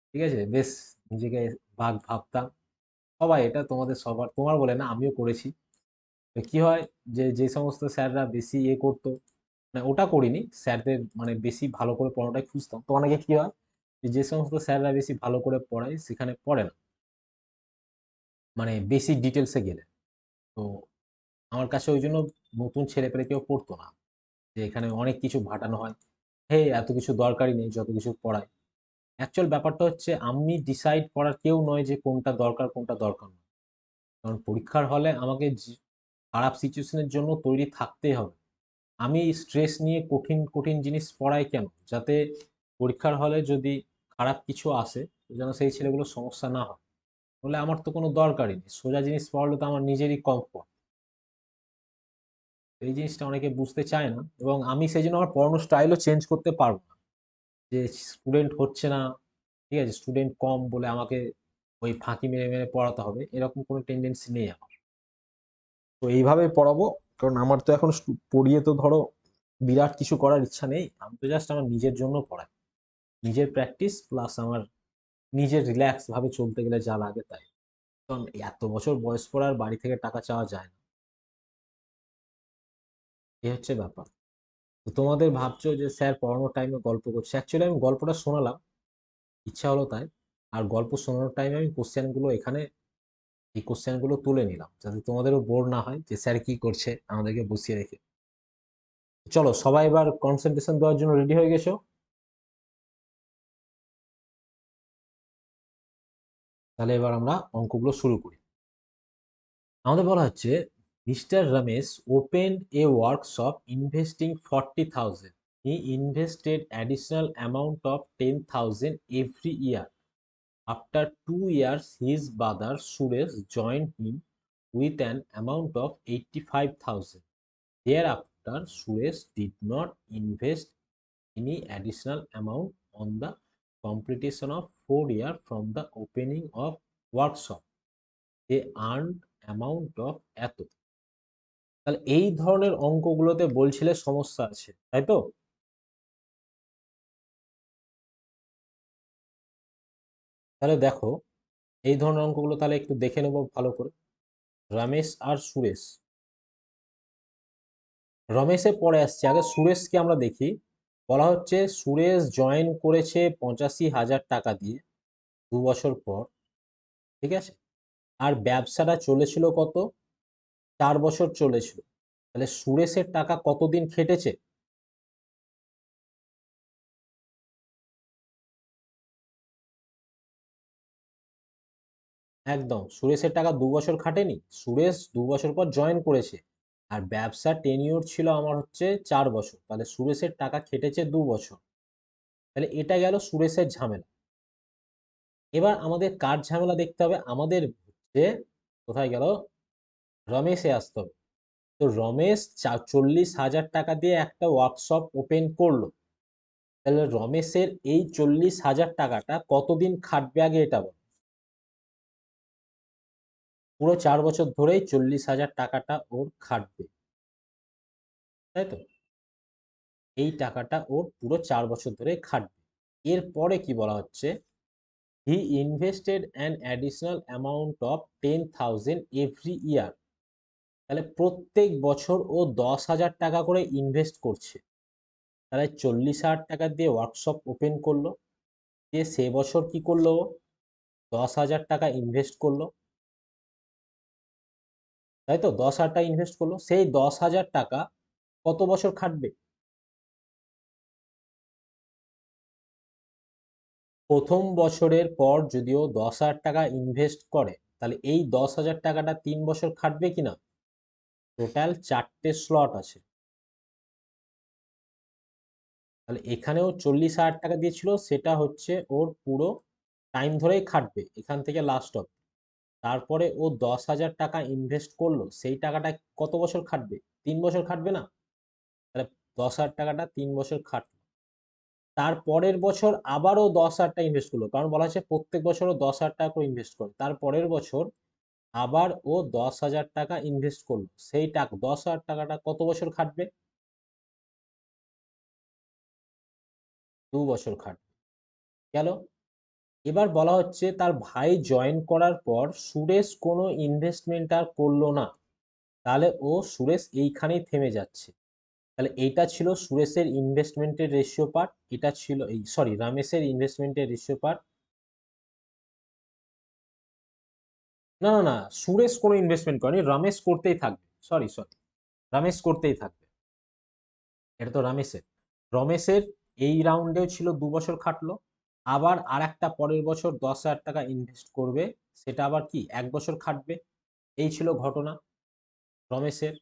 ঠিক আছে বেশ নিজেকে বাঘ ভাবতাম। সবাই, এটা তোমাদের সবার, তোমার বলে না, আমিও করেছি। তো কি হয়, যে যে সমস্ত স্যাররা বেশি করতো, মানে ওটা করিনি, স্যারদের মানে বেশি ভালো করে পড়ানোটাই খুঁজতাম। তো অনেকে কি হয়, যে যে সমস্ত স্যাররা বেশি ভালো করে পড়ায় সেখানে পড়ে না, মানে বেশি ডিটেলসে গেলে। তো আমার কাছে ওই জন্য নতুন ছেলেপেলে কেউ পড়তো না, যে এখানে অনেক কিছু ঘাটানো হয়, হে এত কিছু দরকারই নেই যত কিছু পড়ায়। অ্যাকচুয়াল ব্যাপারটা হচ্ছে আমি ডিসাইড করার কেউ নয় যে কোনটা দরকার কোনটা দরকার না। কারণ পরীক্ষার হলে আমাকে খারাপ সিচুয়েশনের জন্য তৈরি থাকতেই হবে। আমি স্ট্রেস নিয়ে কঠিন কঠিন জিনিস পড়াই কেন, যাতে পরীক্ষার হলে যদি খারাপ কিছু আসে যেন সেই ছেলেগুলোর সমস্যা না হয়। বলে আমার তো কোনো দরকারই নেই, সোজা জিনিস পড়ালে তো আমার নিজেরই কমফর্ট। এই জিনিসটা অনেকে বুঝতে চায় না, এবং আমি সেই জন্য আমার পড়ানোর স্টাইলও চেঞ্জ করতে পারবো না, যে স্টুডেন্ট হচ্ছে না, ঠিক আছে স্টুডেন্ট কম বলে আমাকে ওই ফাঁকি মেরে মেরে পড়াতে হবে, এরকম কোনো টেন্ডেন্সি নেই আমার। তো এইভাবে পড়াবো, কারণ আমার তো এখন পড়িয়ে তো ধরো বিরাট কিছু করার ইচ্ছা নেই, আমি তো জাস্ট আমার নিজের জন্য পড়াই, নিজের প্র্যাকটিস প্লাস আমার নিজের রিল্যাক্স ভাবে চলতে গেলে যা লাগে তাই। কারণ এত বছর বয়স পর আর বাড়ি থেকে টাকা চাওয়া যায় না, এই হচ্ছে ব্যাপার। তো তোমাদের ভাবছো যে স্যার পড়ানোর টাইমে গল্প করছে, অ্যাকচুয়ালি আমি গল্পটা শোনালাম, ইচ্ছা হলো তাই। আর গল্প শোনানোর টাইমে আমি কোশ্চেনগুলো এখানে এই কোশ্চেনগুলো তুলে নিলাম, যাতে তোমাদেরও বোর না হয় যে স্যার কি করছে আমাদেরকে বসিয়ে রেখে। চলো সবাই এবার কনসেন্ট্রেশন দেওয়ার জন্য রেডি হয়ে গেছো, তাহলে এবার আমরা অঙ্কগুলো শুরু করি। আমাদের বলা হচ্ছে mister Ramesh open A workshop investing 40,000, he invested additional amount of 10,000 every year. After 2 years, his brother Suresh joined him with an amount of 85,000. Thereafter, Suresh did not invest any additional amount on the completion of 4 years from the opening of workshop. They earned amount of এত। তাহলে এই ধরনের অঙ্কগুলোতে বলছিলে সমস্যা আছে, তাই তো? তাহলে দেখো, এই ধরনের অঙ্কগুলো তাহলে একটু দেখে নেবো ভালো করে। রমেশ আর সুরেশ, রমেশের পরে আসছে, আগে সুরেশকে আমরা দেখি। বলা হচ্ছে সুরেশ জয়েন করেছে 85,000 টাকা দিয়ে 2 বছর পর, ঠিক আছে? আর ব্যবসাটা চলেছিল কত? 4 বছর চলেছিল। তাহলে সুরেশের টাকা কতদিন খেটেছে? একদম, সুরেশের টাকা 2 বছর খাটেনি। সুরেশ 2 বছর পর জয়েন করেছে, আর ব্যবসা টেনিওর ছিল আমার হচ্ছে 4 বছর, তাহলে সুরেশের টাকা খেটেছে 2 বছর। তাহলে এটা গেল সুরেশের ঝামেলা। এবার আমাদের কার ঝামেলা দেখতে হবে? আমাদের হচ্ছে কোথায় গেল, রমেশে আসতে হবে। তো রমেশ 40,000 টাকা দিয়ে একটা ওয়ার্কশপ ওপেন করলো। তাহলে রমেশের এই 40,000 টাকাটা কতদিন খাটবে আগে এটা বল। পুরো 4 বছর ধরেই 40,000 টাকাটা ওর খাটবে, তাই তো? এই টাকাটা ওর পুরো 4 বছর ধরে খাটবে। এরপরে কি বলা হচ্ছে, he invested an additional amount of 10,000 every year. তাহলে প্রত্যেক বছর ও 10,000 টাকা করে ইনভেস্ট করছে। তাহলে 40,000 টাকা দিয়ে ওয়ার্কশপ ওপেন করলো, দিয়ে সে বছর কি করলো, 10,000 টাকা ইনভেস্ট করলো, তাই তো? 10,000 টাকা ইনভেস্ট করলো, সেই 10,000 টাকা কত বছর খাটবে? প্রথম বছরের পর যদিও 10,000 টাকা ইনভেস্ট করে, তাহলে এই 10,000 টাকাটা 3 বছর খাটবে কিনা? টোটাল 4টে স্লট আছে। তাহলে এখানেও 40,000 টাকা দিয়েছিল, সেটা হচ্ছে ওর পুরো টাইম ধরেই খাটবে এখান থেকে লাস্ট অব। তারপরে ও 10,000 টাকা ইনভেস্ট করলো, সেই টাকাটা কত বছর খাটবে? 3 বছর খাটবে না? তাহলে 10,000 টাকাটা 3 বছর খাটলো। তার পরের বছর আবারও 10,000 টাকা ইনভেস্ট করলো, কারণ বলা হচ্ছে প্রত্যেক বছরও 10,000 টাকা করে ইনভেস্ট করে। তার পরের বছর আবার ও 10,000 টাকা ইনভেস্ট করলো, সেই টাকা 10,000 টাকাটা কত বছর খাটবে? 2 বছর খাটবে, গেল। এবার বলা হচ্ছে তার ভাই জয়েন করার পর সুরেশ কোনো ইনভেস্টমেন্ট আর করলো না, তাহলে সুরেশ এইখানেই থেমে যাচ্ছে। তাহলে এইটা ছিল সুরেশের ইনভেস্টমেন্টের রেশিও পার্ট, এটা ছিল এই সরি রমেশের ইনভেস্টমেন্টের রেশিও পার্ট। না না না, সুরেশ কোনো ইনভেস্টমেন্ট করেনি, রমেশ করতেই থাকবে। সরি সরি, রমেশ করতেই থাকবে, এটা তো রমেশের। রমেশের এই রাউন্ডেও ছিল 2 বছর খাটলো, আবার আর একটা পরের বছর 10,000 টাকা ইনভেস্ট করবে, সেটা আবার কি 1 বছর খাটবে। এই ছিল ঘটনা রমেশের।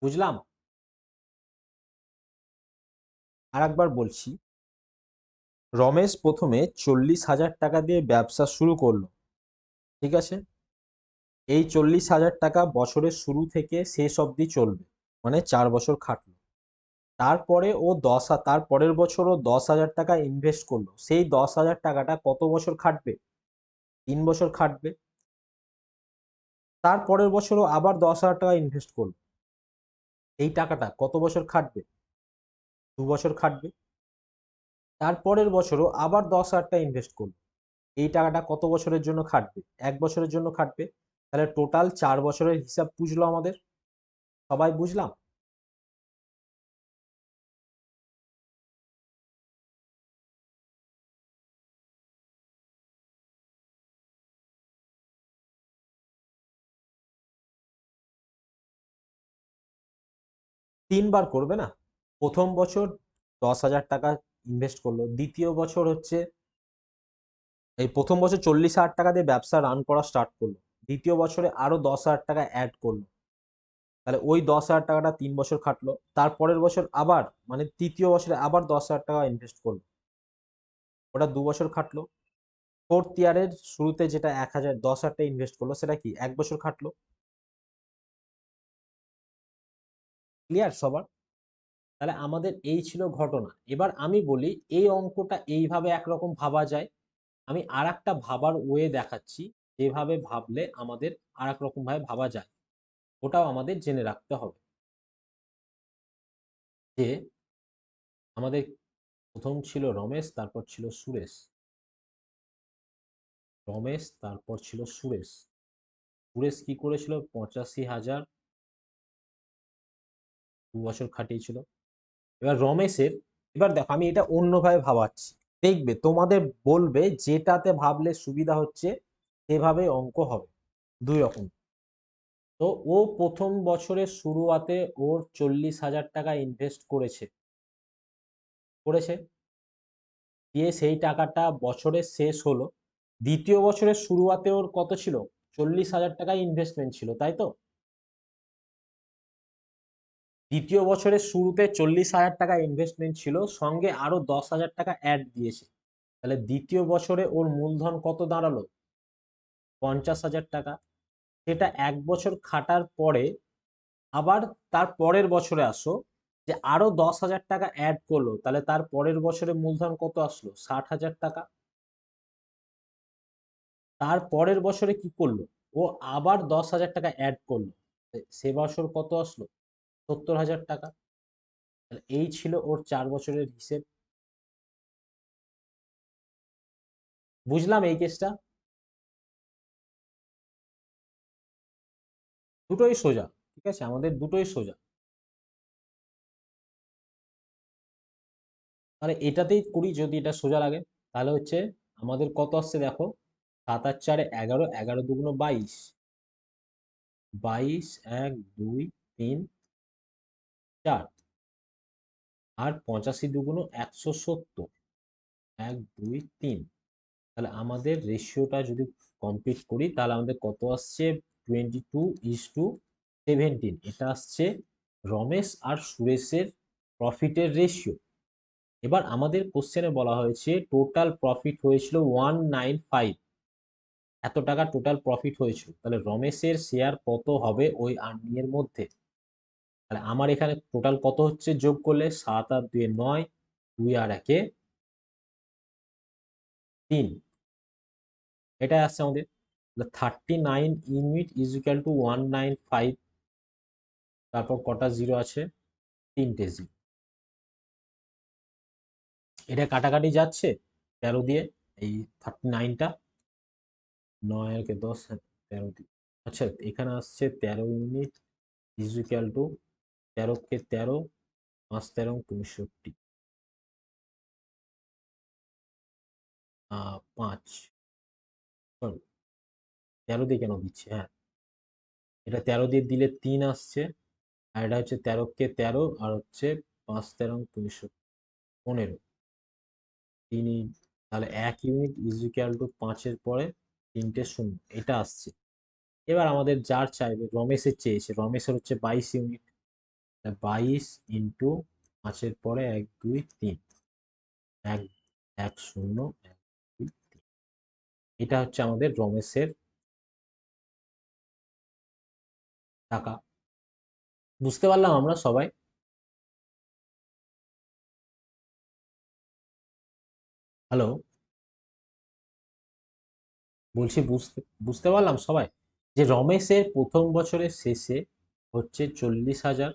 বুঝলাম। আর একবার বলছি, রমেশ প্রথমে 40,000 টাকা দিয়ে ব্যবসা শুরু করলো, ঠিক আছে? এই 40,000 টাকা বছরের শুরু থেকে শেষ অবধি চলবে, মানে 4 বছর খাটলো। তারপরে তার পরের বছর ও 10,000 টাকা ইনভেস্ট করলো, সেই 10,000 টাকাটা কত বছর খাটবে? 3 বছর খাটবে। তার পরের বছরও আবার 10,000 টাকা ইনভেস্ট করলো, এই টাকাটা কত বছর খাটবে? 2 বছর খাটবে। তারপরের বছরও আবার 10,000 টাকা ইনভেস্ট করলো, এই টাকাটা কত বছরের জন্য খাটবে? 1 বছরের জন্য খাটবে। তাহলে টোটাল 4 বছরের হিসাব বুঝলো আমাদের, সবাই বুঝলাম? 3বার করবে না? প্রথম বছর 10,000 টাকা ইনভেস্ট করলো, দ্বিতীয় বছর হচ্ছে এই প্রথম বছর 40,000 টাকা দিয়ে ব্যবসা রান করা স্টার্ট করলো, দ্বিতীয় বছরে আরো 10,000 টাকা অ্যাড করলো, তাহলে ওই 10,000 টাকাটা 3 বছর খাটলো। তারপরের বছর আবার, মানে তৃতীয় বছরে আবার 10,000 টাকা ইনভেস্ট করলো, ওটা 2 বছর খাটলো। ফোর্থ ইয়ারের শুরুতে যেটা 10,000 10,000 টাকা ইনভেস্ট করলো, সেটা কি 1 বছর খাটলো। ক্লিয়ার সবার? তাহলে আমাদের এই ছিল ঘটনা। এবার আমি বলি এই অঙ্কটা এইভাবে একরকম ভাবা যায়, আমি আর একটা ভাবার ওয়ে দেখাচ্ছি, যেভাবে ভাবলে আমাদের আর এক রকম ভাবে ভাবা যায়, ওটাও আমাদের জেনে রাখতে হবে। যে আমাদের প্রথম ছিল রমেশ, তারপর ছিল সুরেশ। রমেশ তারপর ছিল সুরেশ। সুরেশ কি করেছিল? 85,000 2 বছর খাটিয়েছিল। এবার রমেশের, এবার দেখো আমি এটা অন্যভাবে ভাবাচ্ছি, দেখবে তোমাদের বলবে যেটাতে ভাবলে সুবিধা হচ্ছে সেভাবে অঙ্ক হবে, দুই রকম। তো ও প্রথম বছরের শুরুতে ওর 40,000 টাকা ইনভেস্ট করেছে করেছে দিয়ে সেই টাকাটা বছরের শেষ হলো। দ্বিতীয় বছরের শুরুতে ওর কত ছিল? 40,000 টাকা ইনভেস্টমেন্ট ছিল, তাই তো? দ্বিতীয় বছরের শুরুতে 40,000 টাকা ইনভেস্টমেন্ট ছিল, সঙ্গে আরো 10,000 টাকা অ্যাড দিয়েছে। তাহলে দ্বিতীয় বছরে ওর মূলধন কত দাঁড়ালো? 50,000 টাকা। সেটা 1 বছর খাটার পরে আবার তার পরের বছরে আসো, যে আরো 10,000 টাকা অ্যাড করলো, তাহলে তার পরের বছরে মূলধন কত আসলো? 60,000 টাকা। তার পরের বছরে কি করলো? ও আবার 10,000 টাকা অ্যাড করলো, সে বছর কত আসলো? 70,000 টাকা। এই ছিল ওর 4 বছরের হিসেব। বুঝলাম এই কেসটা। দুটোই সোজা, ঠিক আছে, আমাদের দুটোই সোজা। তাহলে এটাতেই করি, যদি এটা সোজা লাগে। তাহলে হচ্ছে আমাদের কত আসছে দেখো, 7 আর 4 11, 11 দুগুণ 22, 22 1 2 3 4, আর 85 দুগুণ 170, 1 2 3। তাহলে আমাদের রেশিওটা যদি কমপ্লিট করি, তাহলে আমাদের কত আসছে? 22:17। এটা আসছে রমেশ আর সুরেশের প্রফিটের রেশিও। এবার আমাদের কোশ্চেনে বলা হয়েছে টোটাল প্রফিট হয়েছিল 195, এত টাকা টোটাল প্রফিট হয়েছিল। তাহলে রমেশের শেয়ার কত হবে ওই আর্নিং এর মধ্যে? তাহলে আমার এখানে টোটাল কত হচ্ছে যোগ করলে? 7 আর 2 9, 2 আর 1 3, এটা আসছে আমাদের। 39 ইউনিট ইজ ইকুয়াল টু 195। তারপর কটা জিরো আছে? 3টে জিরো। এটা কাটাকাটি যাচ্ছে 13 দিয়ে, এই 39টা, 9 আর 10, 13 দিয়ে। আচ্ছা, এখানে আসছে 13 unit is equal two 13 5 13 65, 5, sorry 13 দিয়ে কেন দিচ্ছে, হ্যাঁ এটা 13 দিয়ে দিলে 3 আসছে, আর এটা হচ্ছে 13 আর হচ্ছে 5 13 65, 15, 3। তাহলে 1 ইউনিট ইজ ইকুয়াল টু 5-এর পরে 3টে শূন্য, এটা আসছে। এবার আমাদের যার চাইবে, রমেশের চেয়েছে, রমেশের হচ্ছে 22 ইউনিট, 22 ইন্টু 5-এর পরে 1 2 3, 1 1 0 1 2 3। এটা হচ্ছে আমাদের রমেশের টাকা। বুঝতে পারলাম আমরা সবাই? হ্যালো, বলছি বুঝতে বুঝতে পারলাম সবাই, যে রমেশের প্রথম বছরের শেষে হচ্ছে 40,000,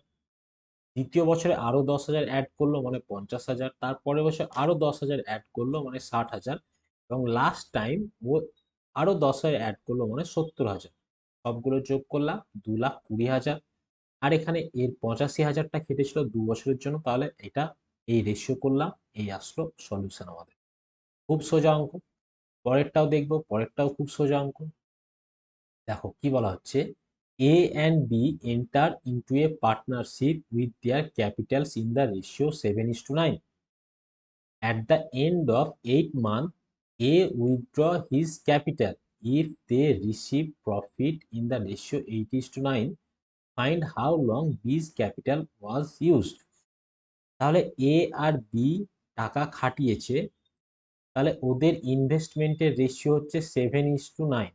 দ্বিতীয় বছরে আরো 10,000 অ্যাড করলো মানে 50,000, তারপরের বছর আরো 10,000 অ্যাড করলো মানে 60,000, এবং লাস্ট টাইম ও আরো 10,000 অ্যাড করলো মানে 70,000। সবগুলো যোগ করলাম 2,20,000। আর এখানে এর 85,000টা কেটেছিল 2 বছরের জন্য। তাহলে এটা এই রেশিও করলাম, এই আসলো সলিউশন আমাদের। খুব সোজা অঙ্ক। পরেরটাও দেখবো, পরেরটাও খুব সোজা অঙ্ক। দেখো কি বলা হচ্ছে, A and B enter into a partnership with their capitals in the ratio 7:9. At the end of 8 months, A withdraw his capital. If they receive profit in the ratio 8:9, find how long B's capital was used. তাহলে A R B টাকা খাটিয়েছে, তাহলে ওদের ইনভেস্টমেন্টের ratio হচ্ছে 7:9।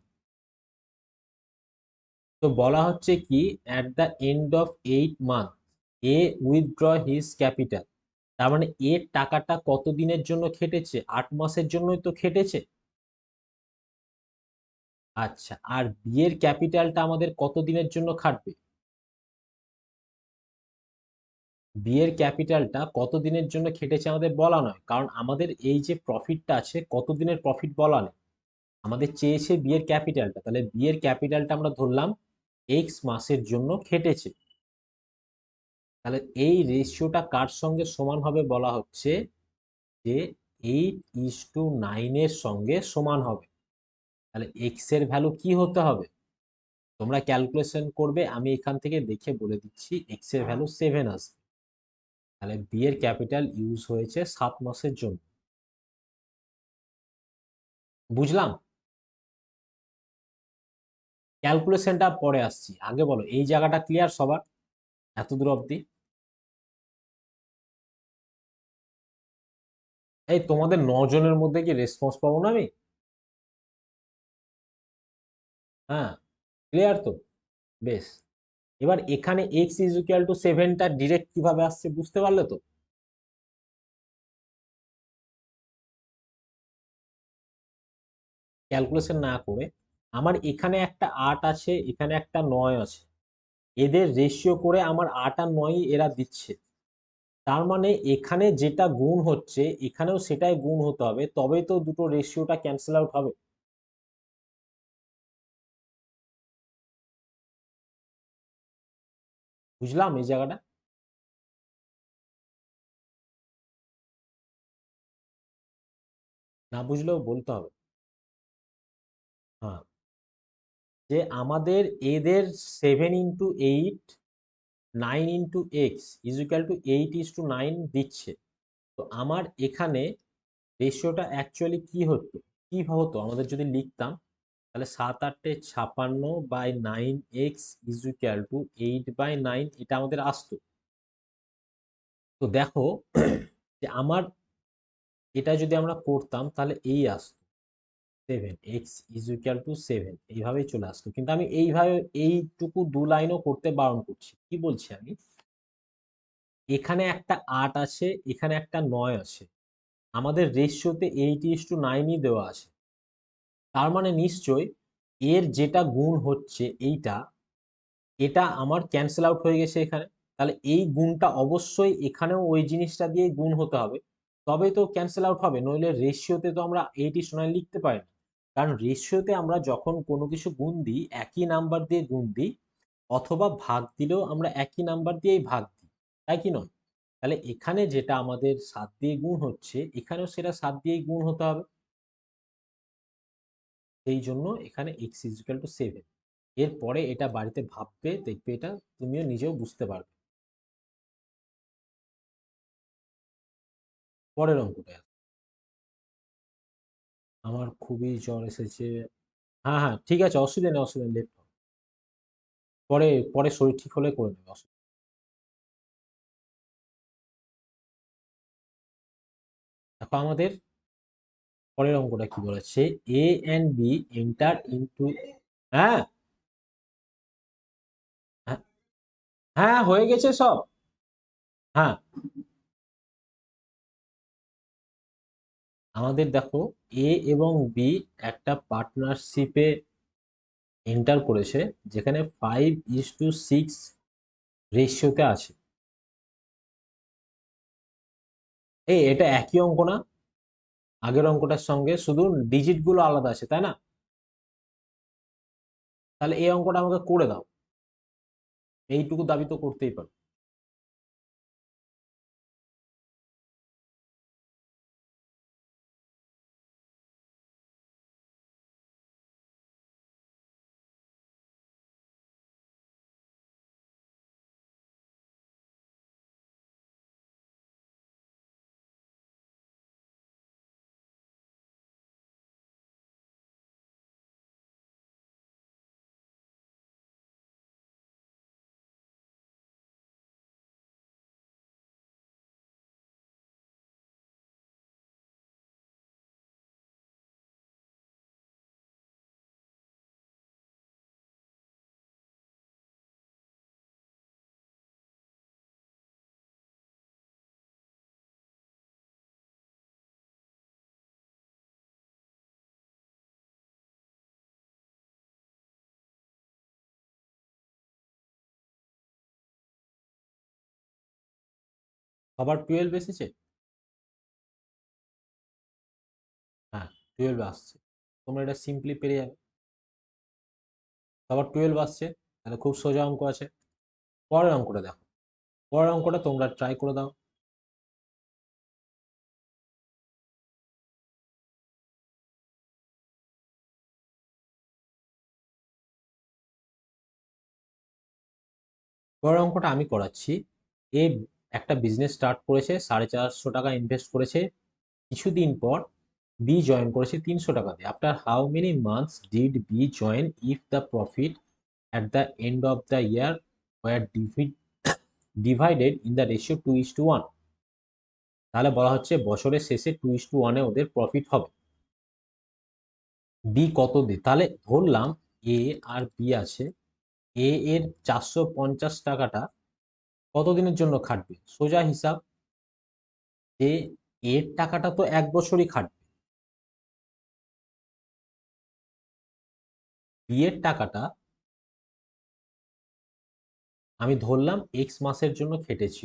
তো বলা হচ্ছে কি, at the end of 8 month A withdraw his capital. তার মানে এর টাকাটা কত দিনের জন্য খেটেছে? 8 মাসের জন্যই তো খেটেছে। আচ্ছা, আর বি এর ক্যাপিটালটা আমাদের কত দিনের জন্য খাটবে? বি এর ক্যাপিটালটা কত দিনের জন্য খেটেছে আমাদের বলা নয়, কারণ আমাদের এই যে প্রফিটটা আছে কত দিনের প্রফিট বলা নেই। আমাদের চেয়েছে বি এর ক্যাপিটালটা, তাহলে বি এর ক্যাপিটালটা আমরা ধরলাম এক্স মাসের জন্য খেটেছে। তাহলে এই রেশিওটা কার সঙ্গে সমান হবে বলা হচ্ছে যে 8:9 এর সঙ্গে সমান হবে। তাহলে এক্স এর ভ্যালু কি হতে হবে? তোমরা ক্যালকুলেশন করবে, আমি এখান থেকে দেখে বলে দিচ্ছি। এক্স এর ভ্যালু 7 আসবে। তাহলে বি এর ক্যাপিটাল ইউজ হয়েছে 7 মাসের জন্য। বুঝলাম? ক্যালকুলেশনটা পরে আসছি, আগে বলো এই জায়গাটা ক্লিয়ার সবার এত দূর অব্দি? এই তোমাদের 9 জনের মধ্যে কি রেসপন্স পাবো না আমি? হ্যাঁ, ক্লিয়ার তো? বেশ। এবার এখানে এক্স ইজ ইকুয়াল টু 7টা ডিরেক্ট কিভাবে আসছে বুঝতে পারলে তো? ক্যালকুলেশন না করে, আমার এখানে একটা 8 আছে, এখানে একটা 9 আছে, এদের রেশিও করে আমার 8 আর 9 এরা দিচ্ছে। তার মানে এখানে যেটা গুণ হচ্ছে এখানেও সেটাই গুণ হতে হবে, তবেই তো দুটো রেশিওটা ক্যান্সেল আউট হবে। বুঝলাম এই জায়গাটা? না বুঝলেও বলতে হবে। হ্যাঁ, যে আমাদের এদের 7 × 8, 9 × x ইজ ইকুয়াল টু 8:9 দিচ্ছে। তো আমার এখানে রেশিওটা অ্যাকচুয়ালি কি হতো, কি হতো আমাদের যদি লিখতাম, তাহলে 7 × 8 = 56/9 x ইজ ইকুয়াল টু 8/9, এটা আমাদের আসতো। তো দেখো যে আমার এটা যদি আমরা করতাম তাহলে এই আসতো 7 x = 7, এইভাবেই চলে আসতো। কিন্তু আমি এইভাবে এইটুকু 2 লাইনও করতে বারণ করছি। কি বলছি আমি? এখানে একটা 8 আছে, এখানে একটা 9 আছে, আমাদের রেশিওতে 8:9ই দেওয়া আছে। তার মানে নিশ্চয়ই এর যেটা গুণ হচ্ছে এইটা, এটা আমার ক্যান্সেল আউট হয়ে গেছে এখানে। তাহলে এই গুণটা অবশ্যই এখানেও ওই জিনিসটা দিয়ে গুণ হতে হবে, তবেই তো ক্যান্সেল আউট হবে, নইলে রেশিওতে তো আমরা 8:9 লিখতে পারি না। কারণ রেশিওতে আমরা যখন কোনো কিছু গুণ দিই একই নাম্বার দিয়ে গুণ দিই, অথবা ভাগ দিলেও আমরা একই নাম্বার দিয়েই ভাগ দিই, তাই কি নয়? তাহলে এখানে যেটা আমাদের 7 দিয়ে গুণ হচ্ছে এখানেও সেটা 7 দিয়েই গুণ হতে হবে। সেই জন্য এখানে x = 7। এরপরে এটা বাড়িতে ভাববে, দেখবে এটা তুমিও নিজেও বুঝতে পারবে। পরের অঙ্কটা আমার খুবই জ্বর এসেছে। হ্যাঁ হ্যাঁ, ঠিক আছে, অসুবিধা নেই, অসুবিধা নেই, লেট পরে, পরে শরীর ঠিক হলে করে নেবে, অসুবিধা নেই। দেখো আমাদের পরের অঙ্কটা কি বলেছে, এ এন্ড বি এন্টার ইনটু। হ্যাঁ হ্যাঁ হ্যাঁ, হয়ে গেছে সব। হ্যাঁ, আমাদের দেখো এ এবং বি একটা পার্টনারশিপে এন্টার করেছে, যেখানে 5:6 রেশিওতে আছে। এটা একই অঙ্ক না আগের অঙ্কটার সঙ্গে, শুধু ডিজিট গুলো আলাদা আছে, তাই না? তাহলে এই অঙ্কটা আমাকে করে দাও, এইটুকু দাবি তো করতেই পারো। সবার 12 এসেছে? হ্যাঁ, 12 আসছে। তোমরা এটা সিম্পলি পেরে যাবে। সবার 12 আসছে, তাহলে খুব সোজা অঙ্ক আছে। পরের অঙ্কটা দেখো। পরের অঙ্কটা তোমরা ট্রাই করে দাও। পরের অঙ্কটা আমি করাচ্ছি। এ একটা বিজনেস স্টার্ট করেছে, 450 টাকা ইনভেস্ট করেছে। কিছুদিন পর বি জয়েন করেছে 300 টাকা দিয়ে। After how many months did B join if the profit at the end of the year war divided in the ratio 2:1? তাহলে বলা হচ্ছে বছরের শেষে 2:1 ওদের প্রফিট হবে। বি কত দিন, তাহলে ধরলাম এ আর বি আছে। এ এর 450 টাকাটা কতদিনের জন্য খাটবে? সোজা হিসাব, যে এর টাকাটা তো 1 বছরই খাটবে, বি এর টাকাটা আমি ধরলাম এক্স মাসের জন্য খেটেছি।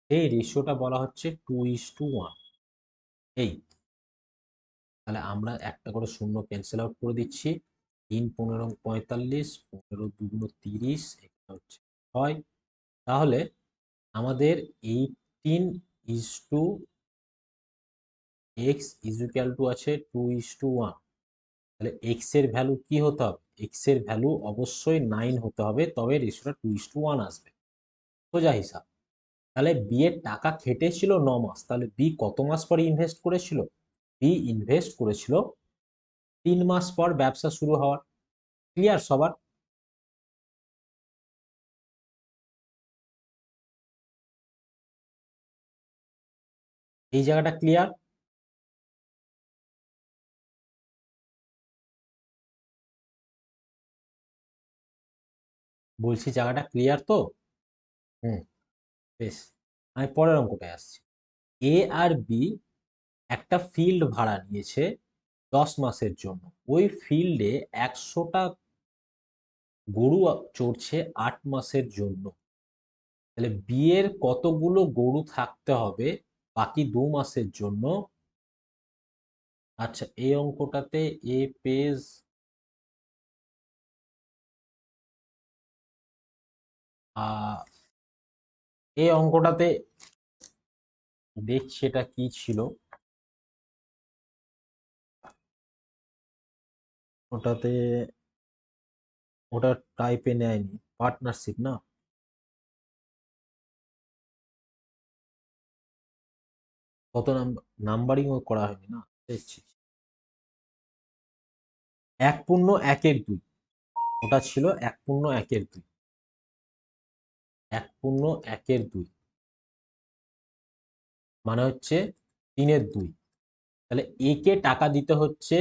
এই রেশিওটা বলা হচ্ছে 2:1। এই, তাহলে আমরা একটা করে শূন্য ক্যান্সেল আউট করে দিচ্ছি। 3 15 45, 15 2 30, এটা হচ্ছে 6। তাহলে আমাদের 18:x আছে 2:1। তাহলে এক্স এর ভ্যালু কি হতে হবে? এক্স এর ভ্যালু অবশ্যই 9 হতে হবে, তবে রেশিওটা 2:1 আসবে। সোজা হিসাব। তাহলে বি এর টাকা খেটেছিল 9 মাস, তাহলে বি কত মাস পরে ইনভেস্ট করেছিল? বি ইনভেস্ট করেছিল 3 মাস পর ব্যবসা শুরু হওয়ার। ক্লিয়ার সবার? এই জায়গাটা ক্লিয়ার? বলছি জায়গাটা ক্লিয়ার তো? হুম, বেশ। আমি পরের অঙ্কটায় আসছি। এ আর বি একটা ফিল্ড ভাড়া নিয়েছে 10 মাসের জন্য। ওই ফিল্ডে 100টা গরু চড়ছে 8 মাসের জন্য। তাহলে বি এর কতগুলো গরু থাকতে হবে বাকি 2 মাসের জন্য? আচ্ছা, এই অঙ্কটাতে এ পেজ এই অঙ্কটাতে দেখছি এটা কি ছিল। ওটাতে ওটা টাইপে নেয়নি, পার্টনারশিপ না? কত নাম্বারিংও করা হয়নি না? দেখছি 1.1-2, ওটা ছিল 1.1-2, 1.1-2 মানে হচ্ছে 3-2। তাহলে এ কে টাকা দিতে হচ্ছে,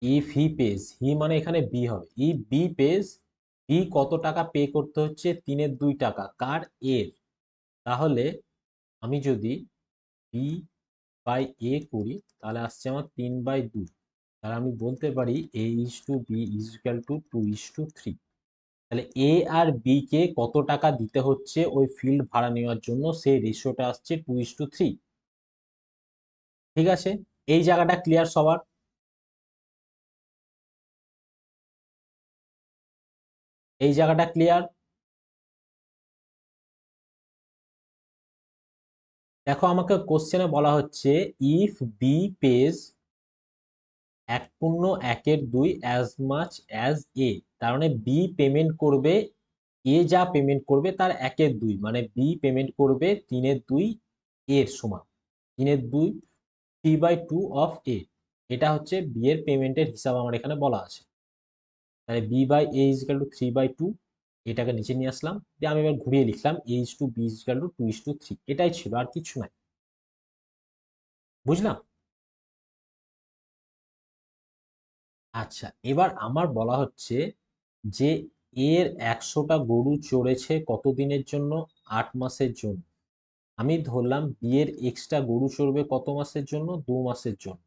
ইফ হি পেজ, হি মানে এখানে বি হবে, ইফ বি পেজ, বি কত টাকা পে করতে হচ্ছে? 3-2 টাকা। কার? এর। তাহলে আমি যদি বি বাই এ করি, তাহলে আসছে আমার 3/2। তাহলে আমি বলতে পারি A/B = 2:3। তাহলে এ আর বি কে কত টাকা দিতে হচ্ছে ওই ফিল্ড ভাড়া নেওয়ার জন্য, সেই রেশিওটা আসছে 2:3। ঠিক আছে, এই জায়গাটা ক্লিয়ার সবার? এই জায়গাটা ক্লিয়ার? দেখো, আমাকে কোশ্চেনে বলা হচ্ছে if B pays 1.1-2 as much as A. তার মানে বি পেমেন্ট করবে, এ যা পেমেন্ট করবে তার 1/2, মানে বি পেমেন্ট করবে 3/2 এর সমান। 3/2, 3/2 অফ এ। এটা হচ্ছে বি এর পেমেন্টের হিসাব আমার এখানে বলা আছে। তাহলে বি বাই A = 3/2, এটাকে নিচে নিয়ে আসলাম, দিয়ে আমি এবার ঘুরিয়ে লিখলাম A/B = 2:3। এটাই ছিল, আর কিছু নাই। বুঝলাম? আচ্ছা, এবার আমার বলা হচ্ছে যে এর 100টা গরু চড়েছে কত দিনের জন্য? 8 মাসের জন্য। আমি ধরলাম বি এর এক্সট্রা গরু চড়বে কত মাসের জন্য? 2 মাসের জন্য।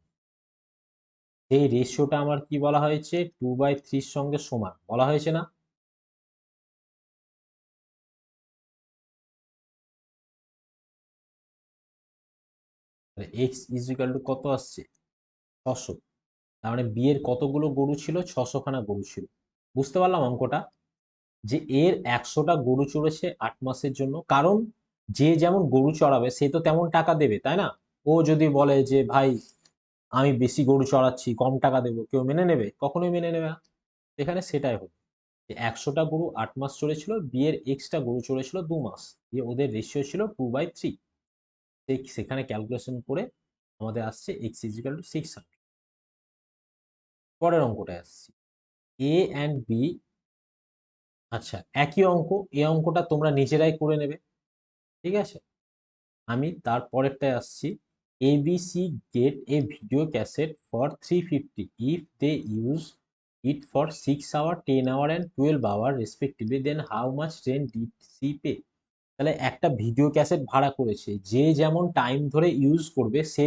এই রেশিওটা আমার কি বলা হয়েছে? 2/3 সঙ্গে সমান বলা হয়েছে না? এক্স ইজ ইকুয়াল টু কত আসছে, 600। তার মানে বি এর কতগুলো গরু ছিল, 600খানা গরু ছিল। বুঝতে পারলাম অঙ্কটা, যে এর 100টা গরু চড়েছে 8 মাসের জন্য। কারণ যে যেমন গরু চড়াবে সে তো তেমন টাকা দেবে, তাই না? ও যদি বলে যে ভাই আমি বেশি গরু চড়াচ্ছি, কম টাকা দেবো, কেউ মেনে নেবে? কখনোই মেনে নেবে না। এখানে সেটাই হলো, যে 100টা গরু 8 মাস চড়েছিল, বিয়ের এক্সটা গরু চড়েছিল 2 মাস, দিয়ে ওদের রেশিও ছিল 2/3। সেখানে ক্যালকুলেশন করে আমাদের আসছে এক্স ইজিক্যাল টু 600। পরের অঙ্কটায় আসছি, এ অ্যান্ড বি। আচ্ছা, একই অঙ্ক, এই অঙ্কটা তোমরা নিজেরাই করে নেবে, ঠিক আছে? আমি তারপরেরটায় আসছি, ABC get a video cassette for 350 if they use it for 6 hour, 10 hour and 12 hour respectively, then how much rent did C pay? তাহলে একটা ভিডিও ক্যাসেট ভাড়া করেছে, যে যেমন টাইম ধরে ইউজ করবে সে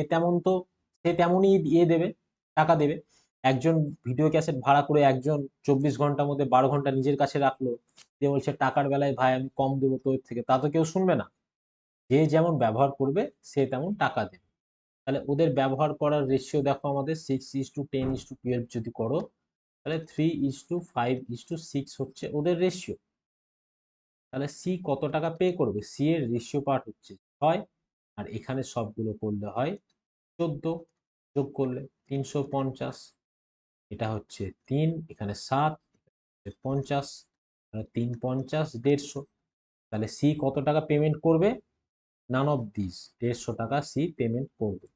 তেমনই ইয়ে দেবে, টাকা দেবে। একজন ভিডিও ক্যাসেট ভাড়া করে একজন 24 ঘন্টার মধ্যে 12 ঘন্টা নিজের কাছে রাখলো, যে বলছে টাকার বেলায় ভাই আমি কম দেবো তোর থেকে, তা তো কেউ শুনবে না। যে যেমন ব্যবহার করবে সে তেমন টাকা দেবে। তাহলে ওদের ব্যবহার করার রেশিও দেখো, আমাদের 6:10:12 যদি করো, তাহলে 3:5:6 হচ্ছে ওদের রেশিও। তাহলে সি কত টাকা পে করবে, সি এর রেশিও পার্ট হচ্ছে 6, আর এখানে সবগুলো করলে হয় 14, যোগ করলে 350, এটা হচ্ছে 3, এখানে 7, 50, 3×50 150। তাহলে সি কত টাকা পেমেন্ট করবে, নান অফ দিস, 150 টাকা সি পেমেন্ট করবে।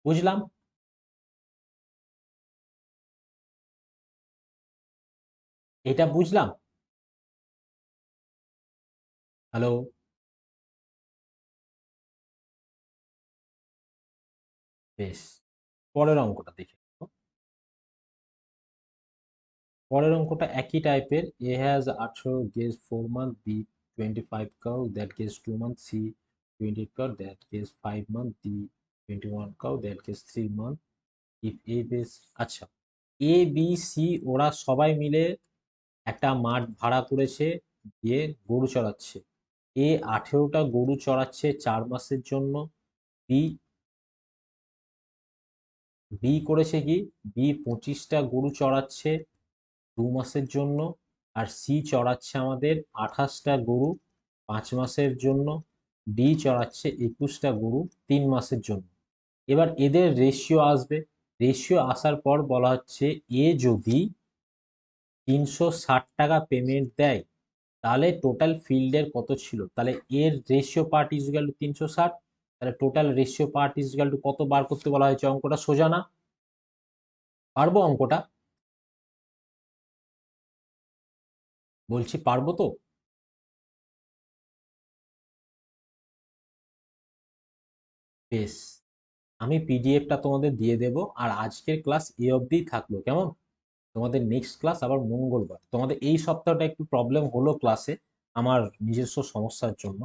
বুঝলাম? এটা বুঝলাম। হ্যালো? বেশ, পরের অঙ্কটা দেখে নাও। পরের অঙ্কটা একই টাইপের, A has 18 graze 4 month, B 25 cow that graze 2 month, C 20 cow that graze 5 month, D 21 cow that graze 3 month, if A base. আচ্ছা, এ বি সি ওরা সবাই মিলে একটা মাঠ ভাড়া করেছে, দিয়ে গরু চড়াচ্ছে। এ 18টা গরু চড়াচ্ছে 4 মাসের জন্য, বি বি করেছে কি, বি 25টা গরু চড়াচ্ছে 2 মাসের জন্য, আর সি চড়াচ্ছে আমাদের 28টা গরু 5 মাসের জন্য, ডি চড়াচ্ছে 21টা গরু 3 মাসের জন্য। এবার এদের রেশিও আসবে, রেশিও আসার পর বলা হচ্ছে এ যদি 360 টাকা পেমেন্ট দেয়, তাহলে টোটাল ফিল্ডের কত ছিল? তাহলে এর ratio part is equal two 360, তাহলে total ratio part is equal two কত বার করতে বলা হয়েছে? অঙ্কটা সোজা না? পারবো অঙ্কটা? বলছি পারবো তো? বেশ, আমি পিডিএফটা তোমাদের দিয়ে দেব, আর আজকের ক্লাস এ অবধিই থাকলো, কেমন? তোমাদের নেক্সট ক্লাস আবার মঙ্গলবার। তোমাদের এই সপ্তাহটা একটু প্রবলেম হলো ক্লাসে, আমার নিজস্ব সমস্যার জন্য।